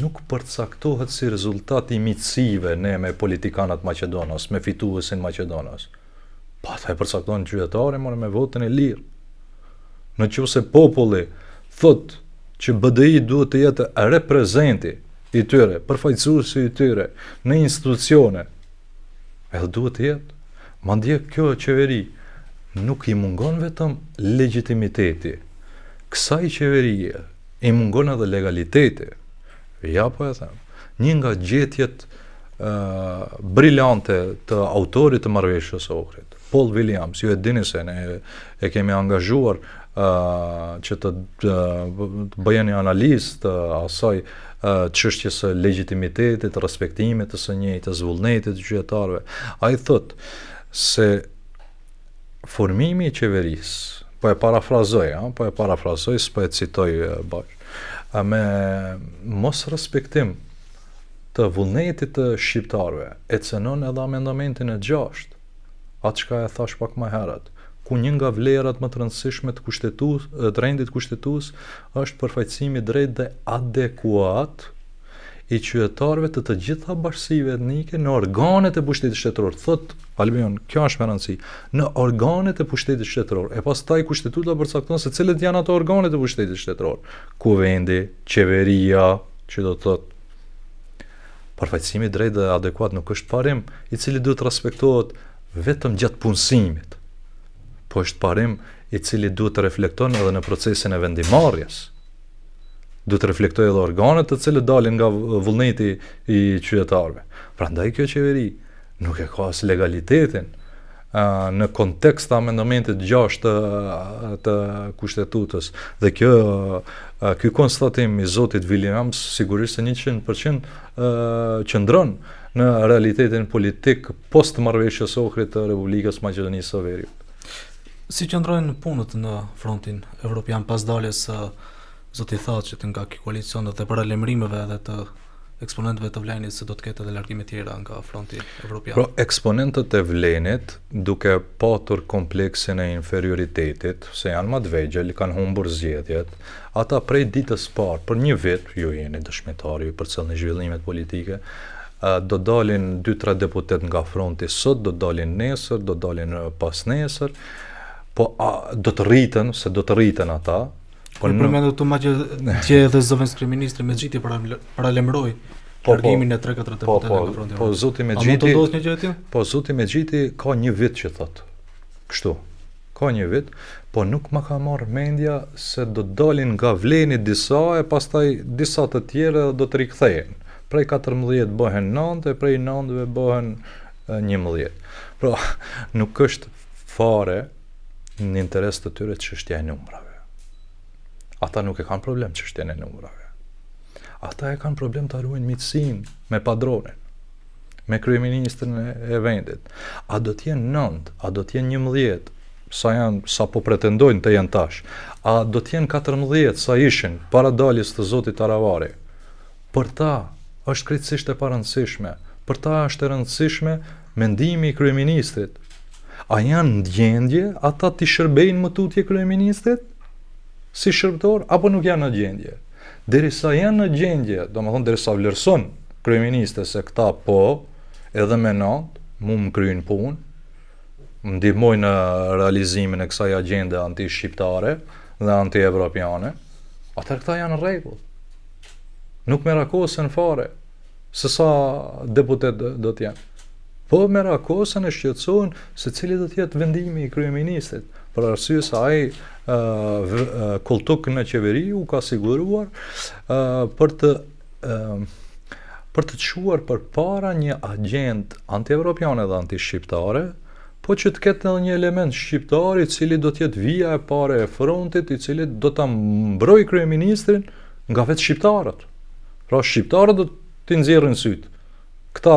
nuk përcaktohet si rezultat i miqësive ne me politikanat Maqedonas, me fituesin Maqedonas. Pa ata e përcaktojnë qytetarë me votën e lirë. Në qoftë se populli thot që BDI duhet të jetë reprezenti i tyre, përfaqësuesi i tyre në institucione, edhe duhet të jetë. Mandje kjo qeveri nuk i mungon vetëm legitimiteti. Kësaj qeverie i mungon edhe legaliteti. Ja po e them. Një nga gjetjet brillante të autorit të marrëveshjes së Ohrit, Paul Williams, ju e dini se ne e kemi angazhuar që të bëjë një analizë të asaj çështjes së legitimitetit, respektimit të së njëjtës, vullnetit të qytetarëve. Ai thot se formimi i qeverisë, po e parafrazoj, s'po e citoj bash, me mos respektim të vullnetit të shqiptarëve, e cënon edhe amendamentin e 6, atë çka e thash pak më herët, ku një nga vlerat më të rëndësishme të rendit kushtetues është përfaqësimi drejt dhe adekuat i qytetarëve të gjitha bashkësive etnike në organet e pushtetit shtetëror. Thot Albion, kjo është me rëndësi, në organet e pushtetit shtetëror. E pastaj kushtetuta përcakton se cilët janë ato organet e pushtetit shtetëror. Kuvendi, qeveria, që do të thot përfaqësimi drejt dhe adekuat nuk është parim i cili duhet respektohet vetëm gjatë punësimit, po është parim i cili duhet të reflekton edhe në procesin e vendimarrjes. Duhet të reflektojë edhe organet të cilët dalin nga vullneti i qytetarëve. Prandaj kjo qeveri nuk e ka as legalitetin në kontekst të amendamentit 6 të kushtetutës. Dhe ky konstatim i zotit Williams sigurisht se 100% qëndron në realitetin politik post marrëveshjes së Ohrit të Republikës Maqedonisë së Veriut. Si qëndrojnë punët në frontin evropian pas daljes së zoti Thaçit nga ky koalicion dhe paralajmërimeve edhe të eksponentëve të Vlenit se do të ketë edhe largime tjera nga fronti evropian? Pro, eksponentët e Vlenit, duke patur kompleksin e inferioritetit, se janë më të vegjël, kanë humbur zgjedhjet, ata prej ditës parë, për një vit, ju jeni dëshmitari, ju përcjellni zhvillimet politike, do dalin 2-3 deputet nga fronti sot, do dalin nesër, do dalin pas nesër, po do të rriten ata. Por përmendet këtu madje që edhe zëvendës kryeministri Mexhiti paralajmëroi largimin e 3-4 deputetëve nga fronti. Po zoti Mexhiti. A mund të ndodhë një gjë tjetër? Po zoti Mexhiti ka një vit që thot. Kështu. Ka një vit, po nuk ma ka marrë mendja se do dalin nga Vleni disa e pastaj disa të tjerë do të rikthehen. Prej 14 bëhen 9 e prej 9-ve bëhen 11. Pra, nuk është fare në interes të tyre çështja e numrave. Ata nuk e kanë problem çështjen e numrave. Ata e kanë problem të ruajnë miqësinë me padronin, me kryeministrin e vendit. A do të jenë 9, a do të jenë 11, sa po pretendojnë të jenë tash, a do të jenë 14 sa ishin para daljes të zotit Aravari. Për ta është krejtësisht e parëndësishme, për ta është e rëndësishme mendimi i kryeministrit. A janë në gjendje ata të shërbejnë më tutje kryeministrit si shërbëtor, apo nuk janë në gjendje? Derisa janë në gjendje, domethënë derisa vlerëson kryeministri se këta po, edhe me natë, mu më kryjnë punë, më ndihmojnë në realizimin e kësaj agjende anti-shqiptare dhe anti-evropiane, atër këta janë në rregull. Nuk merakosen fare se sa deputet do t'janë. Po merakosen e shqetësohen se cili do t'jetë vendimi i kryeministrit, për arsye se ai koltuk në qeveri u ka siguruar për të çuar përpara një agjend anti-evropiane dhe anti-shqiptare, po që të ketë edhe një element shqiptar i cili do të jetë vija e parë e frontit, i cili do ta mbrojë kryeministrin nga vetë shqiptarët. Pra shqiptarët do t'i nxjerrin syt. Këta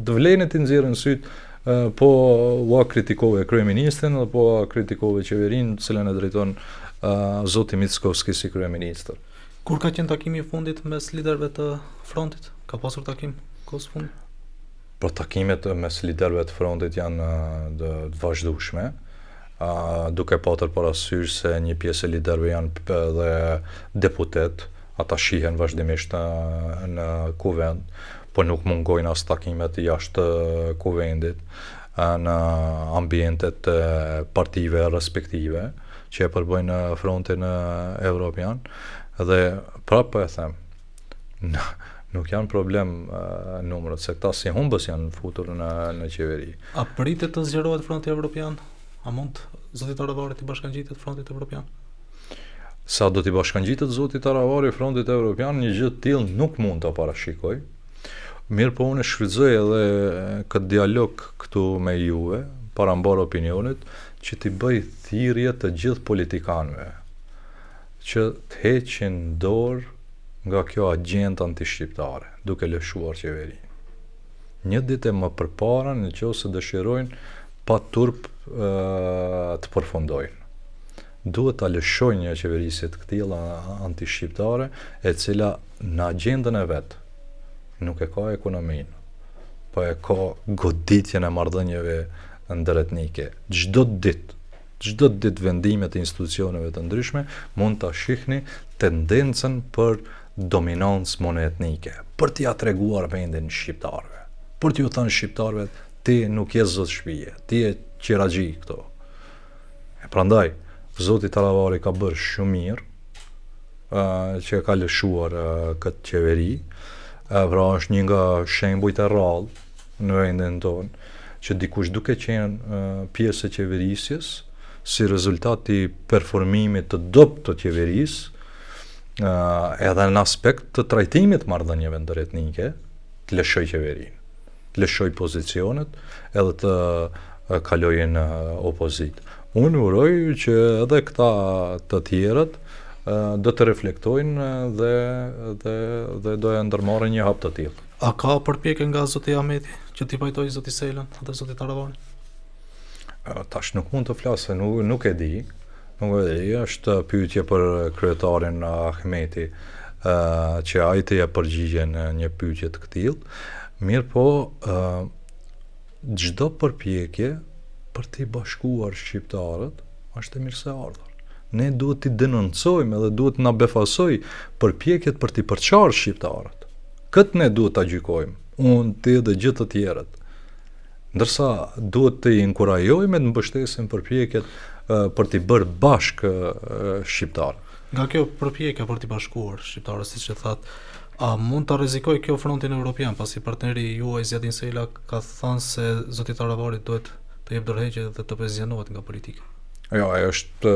të Vlenit t'i nxjerrin syt. Po ua kritikove kryeministrin dhe po kritikove qeverinë, cilën e drejton zoti Mickovski si kryeministër. Kur ka qenë takimi i fundit mes liderëve të frontit? Ka pasur takim kohës fundit? Po takimet mes liderëve të frontit janë të vazhdueshme, duke patur parasysh se një pjesë e liderëve janë dhe deputet, ata shihen vazhdimisht në kuvend, po nuk mungojnë as takimet jashtë kuvendit, në ambientet partive respektive që e përbëjnë frontin evropian, dhe prapë e them, nuk janë problem numrat, se këta si humbës janë futur në qeveri. A pritet të zgjerohet fronti evropian? A mund zoti Taravari të bashkangjitet frontit evropian? Sa do t'i bashkangjitet zoti Taravari frontit evropian, një gjë të tillë nuk mund ta parashikoj. Mirë po unë shfrytëzoj edhe këtë dialog këtu me juve, para mbar opinionit, që t'i bëj thirrje të gjithë politikanëve që të heqin dorë nga kjo agjendë antishqiptare, duke lëshuar qeverinë. Një ditë më përpara, nëse dëshirojnë pa turp të përfundojnë. Duhet ta lëshojnë një qeverisje të këtilla antishqiptare, e cila në agjendën e vet nuk e ka ekonominë, po e ka goditjen e marrëdhënieve ndëretnike. Çdo ditë vendimet e institucioneve të ndryshme mund ta shihni tendencën për dominancë monetnike, për t'ia treguar vendin shqiptarëve, për t'ju thënë shqiptarëve ti nuk je zot shtëpie, ti je qiraxhi këto. E prandaj zoti Taravari ka bërë shumë mirë që ka lëshuar këtë qeveri. Pra është një nga shembujt e rrallë në vendin tonë, që dikush duke qenë pjesë e qeverisjes, si rezultat i performimit të dobët të qeverisë, edhe në aspekt të trajtimit marrëdhënieve ndëretnike, të lëshoj qeverinë, të lëshoj pozicionet, edhe të kalojë në opozitë. Unë uroj që edhe këta të tjerët do të reflektojnë dhe do e ndërmarrin një hap të tillë. A ka përpjekje nga zoti Ahmeti që t'i pajtojë zoti Selën dhe zoti Taravari? Tash nuk mund të flas, nuk e di. Është pyetje për kryetarin Ahmeti, që ai të jep përgjigje në një pyetje të këtillë. Mirë po, çdo përpjekje për t'i bashkuar shqiptarët është e mirëseardhur. Ne duhet t'i denoncojmë edhe duhet na befasoj përpjekjet për t'i përçarë shqiptarët. Këtë ne duhet t'a gjykojmë, unë, ti dhe gjithë të tjerët. Ndërsa duhet t'i inkurajojmë e të mbështesim përpjekjet për t'i bërë bashkë shqiptarët. Nga kjo përpjekja për t'i bashkuar shqiptarët, siç e thatë, a mund ta rrezikojë kjo frontin evropian, pasi partneri juaj Zjedin Sela ka thënë se zoti Taravari duhet të jep dorëheqje dhe të pensionohet nga politika? Jo, ajo është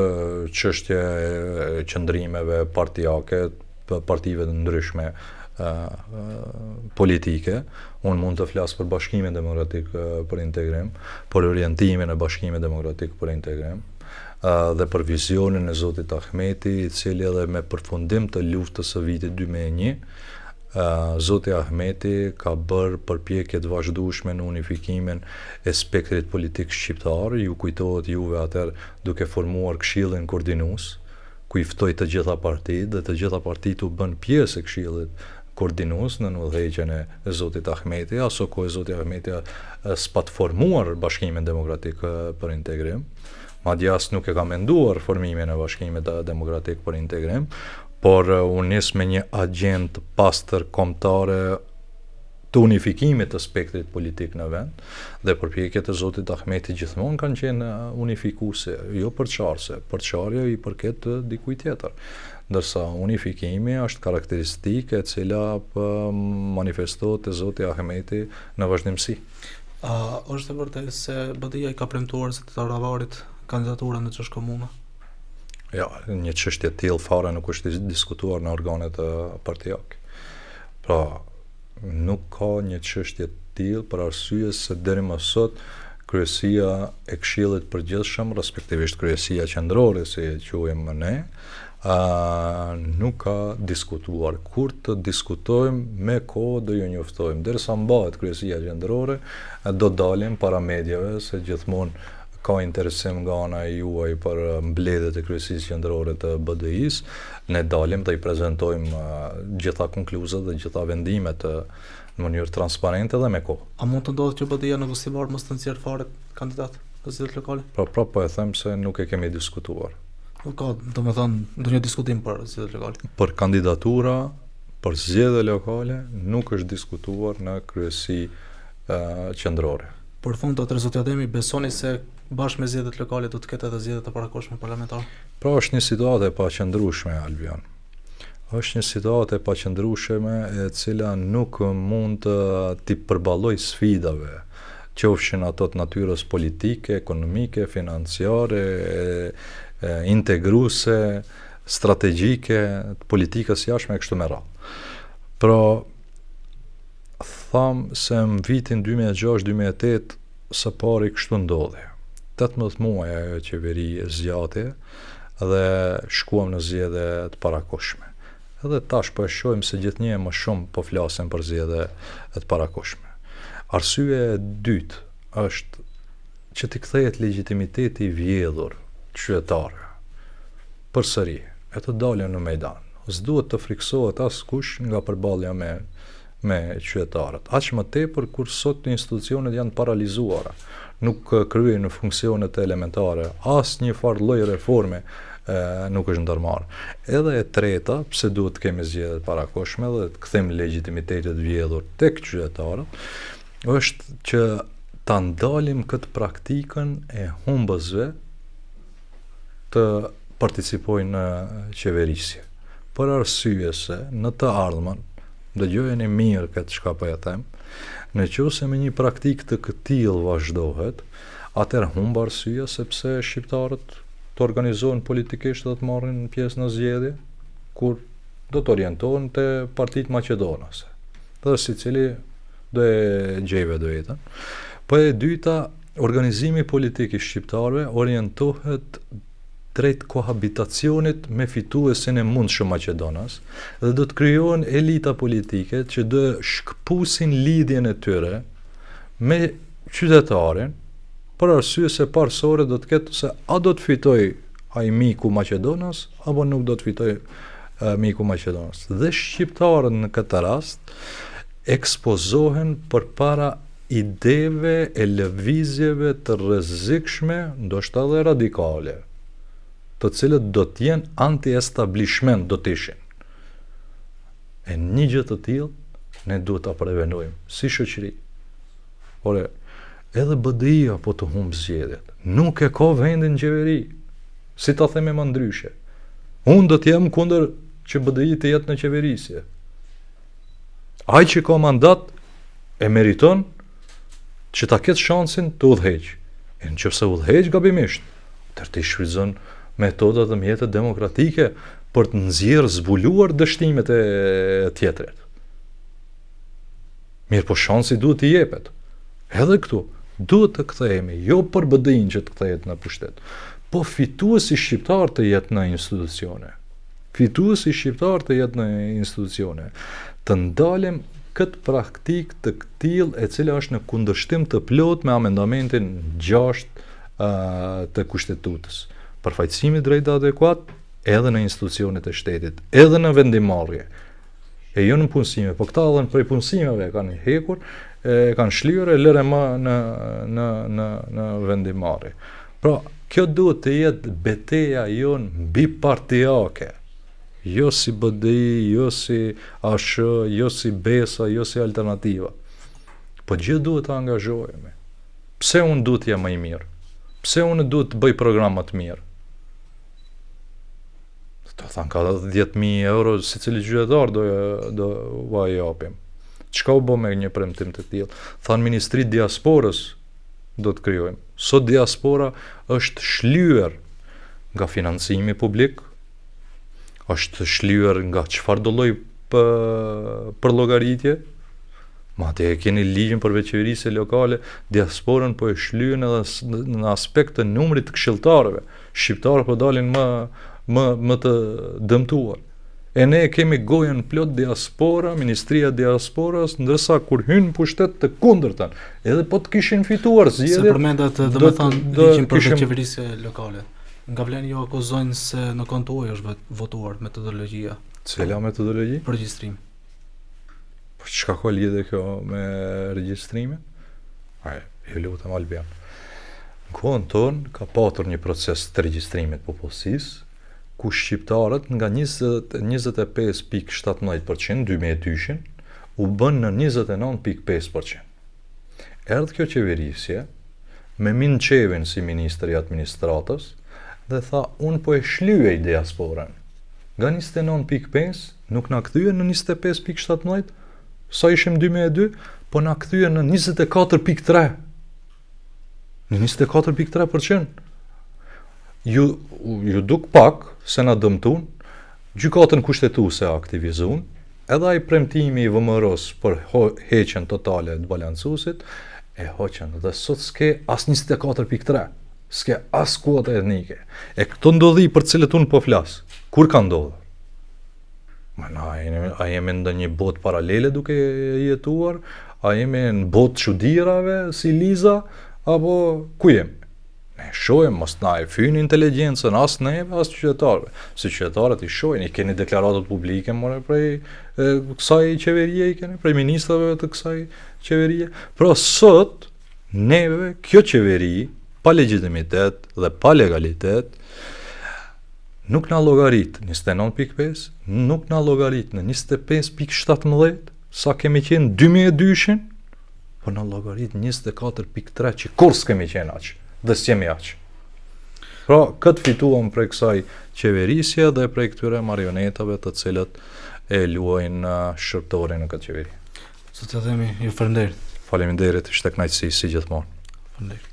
çështje e qëndrimeve partijake, partive të ndryshme politike. Unë mund të flas për Bashkimin Demokratik për Integrim, për orientimin e Bashkimit Demokratik për Integrim, dhe për vizionin e zotit Ahmeti, i cili edhe me përfundim të luftës së vitit 2001, zoti Ahmeti ka bërë përpjekje të vazhdueshme në unifikimin e spektrit politik shqiptar. Ju kujtohet juve atëherë duke formuar Këshillin Koordinues, ku i ftoi të gjitha partitë dhe të gjitha partitë u bën pjesë e Këshillit Koordinues në udhëheqjen e zotit Ahmeti. Aso kohë zoti Ahmeti s'pa të formuar Bashkimin Demokratik për Integrim, madje as nuk e ka menduar formimin e Bashkimit Demokratik për Integrim, por unë nis me një agjendë pastër kombëtare të unifikimit të spektrit politik në vend, dhe përpjekjet e zotit Ahmeti gjithmonë kanë qenë unifikuese, jo përçarëse. Përçarja i përket dikujt tjetër, ndërsa unifikimi është karakteristikë e cila manifestohet te zoti Ahmeti në vazhdimsi. Është e vërtetë se BDI-ja i ka premtuar zotit Taravarit kandidaturën në çështë komune? Ja, një çështje të tillë fare nuk është diskutuar në organet partijake. Pra, nuk ka një çështje të tillë për arsye se deri më sot kryesia e Këshillit Përgjithshëm, respektivisht kryesia qendrore, si e quajmë ne, nuk ka diskutuar. Kur të diskutojmë me kohë do ju njoftojmë. Derisa mbahet kryesia qendrore, do dalim para medjave, se gjithmonë ka interesim nga ana e juaj për mbledhjet e kryesisë qendrore të BDI-s. Ne dalim dhe i prezantojmë gjitha konkluzat dhe gjitha vendimet në mënyrë transparente dhe me kohë. A mund të ndodhë që BDI-ja në Gustimar mos të nxjerrë fare kandidat në zgjedhjet lokale? Po e them se nuk e kemi diskutuar. Ka, domethënë, ndonjë diskutim për zgjedhjet lokale. Për kandidatura, për zgjedhje lokale nuk është diskutuar në kryesi qendrore. Për fund të Zoti Ademi, besoni se bashkë me zgjedhjet lokale do të ketë edhe zgjedhjet e parakohshme parlamentare? Pra është një situatë e paqëndrueshme, Albion. Është një situatë e paqëndrueshme e cila nuk mund t'i përballoj sfidave, qofshin ato të natyrës politike, ekonomike, financiare, integruese, strategjike, të politikës jashtme e kështu me radhë. Pra, thamë se në vitin 2006-2008 së pari kështu ndodhi. 18 muaj ajo qeveri zgjati dhe shkuam në zgjedhje të parakohshme. Edhe tash po e shohim se gjithnjë më shumë po flasin për zgjedhje të parakohshme. Arsye e dytë është që t'i kthehet legitimiteti i vjedhur qytetarëve. Përsëri, e të dalin në mejdan. S'duhet të friksohet askush nga përballja me qytetarët. Aq më tepër kur sot institucionet janë paralizuara, nuk kryejnë funksionet elementare, asnjë farë lloj reforme nuk është ndërmarrë. Edhe e treta, pse duhet të kemi zgjedhje të parakohshme dhe të kthejmë legitimitetin e vjedhur tek qytetarët, është që ta ndalim këtë praktikën e humbësve të participojnë në qeverisje. Për arsye se në të ardhmen, dëgjojeni mirë këtë çka po ja them, nëse me një praktikë të këtillë vazhdohet, atëherë humb arsye sepse shqiptarët të organizohen politikisht dhe të marrin pjesë në zgjedhje, kur do të orientohen te partitë maqedonase. Dhe secili do e gjejë vetën. Po e dyta, organizimi politik i shqiptarëve orientohet drejt kohabitacionit me fituesin e mundshëm maqedonas dhe do të krijohen elita politike që do shkëpusin lidhjen e tyre me qytetarin, për arsye se parsore do të ketë se a do të fitoj ai miku Maqedonas apo nuk do të fitoj miku Maqedonas. Dhe shqiptarët në këtë rast ekspozohen përpara ideve e lëvizjeve të rrezikshme, ndoshta edhe radikale, të cilët do të jenë anti-establishment, do të ishin. E një gjë të tillë ne duhet ta prevenojmë si shoqëri. Ore, edhe BDI-a po të humbë zgjedhjet. Nuk e ka vendin qeveri. Si ta themi më ndryshe. Unë do të jem kundër që BDI të jetë në qeverisje. Ai që ka mandat e meriton që ta ketë shansin të udhëheq. E nëse udhëheq gabimisht, të shfrytëzon metodat dhe mjetet demokratike për të nxjerrë zbuluar dështimet e tjetrit. Mirë, po shansi duhet t'i jepet. Edhe këtu duhet të kthehemi, jo për BDI-n që të kthehet në pushtet, po fituesi shqiptar të jetë në institucione. Fituesi shqiptar të jetë në institucione. Të ndalim këtë praktik të këtill e cila është në kundërshtim të plot me amendamentin 6 të kushtetutës. Përfaqësimi drejt adekuat edhe në institucionet e shtetit, edhe në vendimmarrje. E jo në punësime, po këta edhe në prej punësimeve kanë hekur, kanë shlyer e lëre më në vendimmarrje. Pra, kjo duhet të jetë betejë jonë bipartijake. Jo si BDI, jo si ASH, jo si BESA, jo si alternativa. Po gjithë duhet të angazhohemi. Pse unë duhet të jem më i mirë? Pse unë duhet të bëj programa të mirë? Të thanë ka 10.000 euro si cili qytetar do vaj japim. Çka u bë me një premtim të tillë? Thanë Ministri Diasporës do të krijojmë. Sot diaspora është shlyer nga financimi publik, është shlyer nga çfarëdo lloj për llogaritje. Madje e keni ligjin për veçëverisje lokale, diasporën po e shlyen edhe në aspekt të numrit të këshilltarëve. Shqiptarët po dalin më të dëmtuar. E ne kemi gojën plot diaspora, Ministria Diasporas, ndërsa kur hyn pushtet të kundërtën, edhe po të kishin fituar zgjedhjet. Se përmendat domethënë ligjin për veçëverisje lokale. Nga vlen ju akuzojnë se në kontuaj është votuar metodologjia. Cila metodologji? Për regjistrim. Po çka ka lidhje kjo me regjistrimin? Ai, ju lutem Albion. Në kohën tonë ka patur një proces të regjistrimit popullsisë, ku shqiptarët nga 25.17% 2002-shin u bën në 29.5%. Erdhë kjo qeverisje me Min Qevin si ministër i administratës dhe tha unë po e shlyej diasporën. Nga 29.5 nuk na kthye në 25.17, sa ishim 2002, po na kthye në 24.3. Në 24.3%. Ju duk pak se na dëmtun, gjykatën kushtetuese aktivizun, edhe ai premtimi i VMR-s për heqjen totale të balancuesit e hoqën dhe sot s'ke as 24.3, s'ke as kuota etnike. E këto ndodhi për cilët unë po flas. Kur ka ndodhur? A jemi në një botë paralele duke jetuar? A jemi në botë çuditërave si Liza? Apo ku jemi? Ne shohim, mos na e fyni inteligjencën as neve, as qytetarëve. Si qytetarët i shohin, i keni deklaratat publike more prej kësaj qeverie, i keni prej ministrave të kësaj qeverie. Pra sot neve kjo qeveri pa legjitimitet dhe pa legalitet nuk na llogarit 29.5, nuk na llogarit në 25.17, sa kemi qenë 2002-shin, po na llogarit 24.3 që kur s'kemi qenë aq, dhe s'jemi aq. Pra, këtë fituam prej kësaj qeverisje dhe prej këtyre marionetave të cilët e luajnë shërptorin në këtë qeveri. Sot të themi, ju faleminderit. Faleminderit, ishte kënaqësi si gjithmonë. Faleminderit.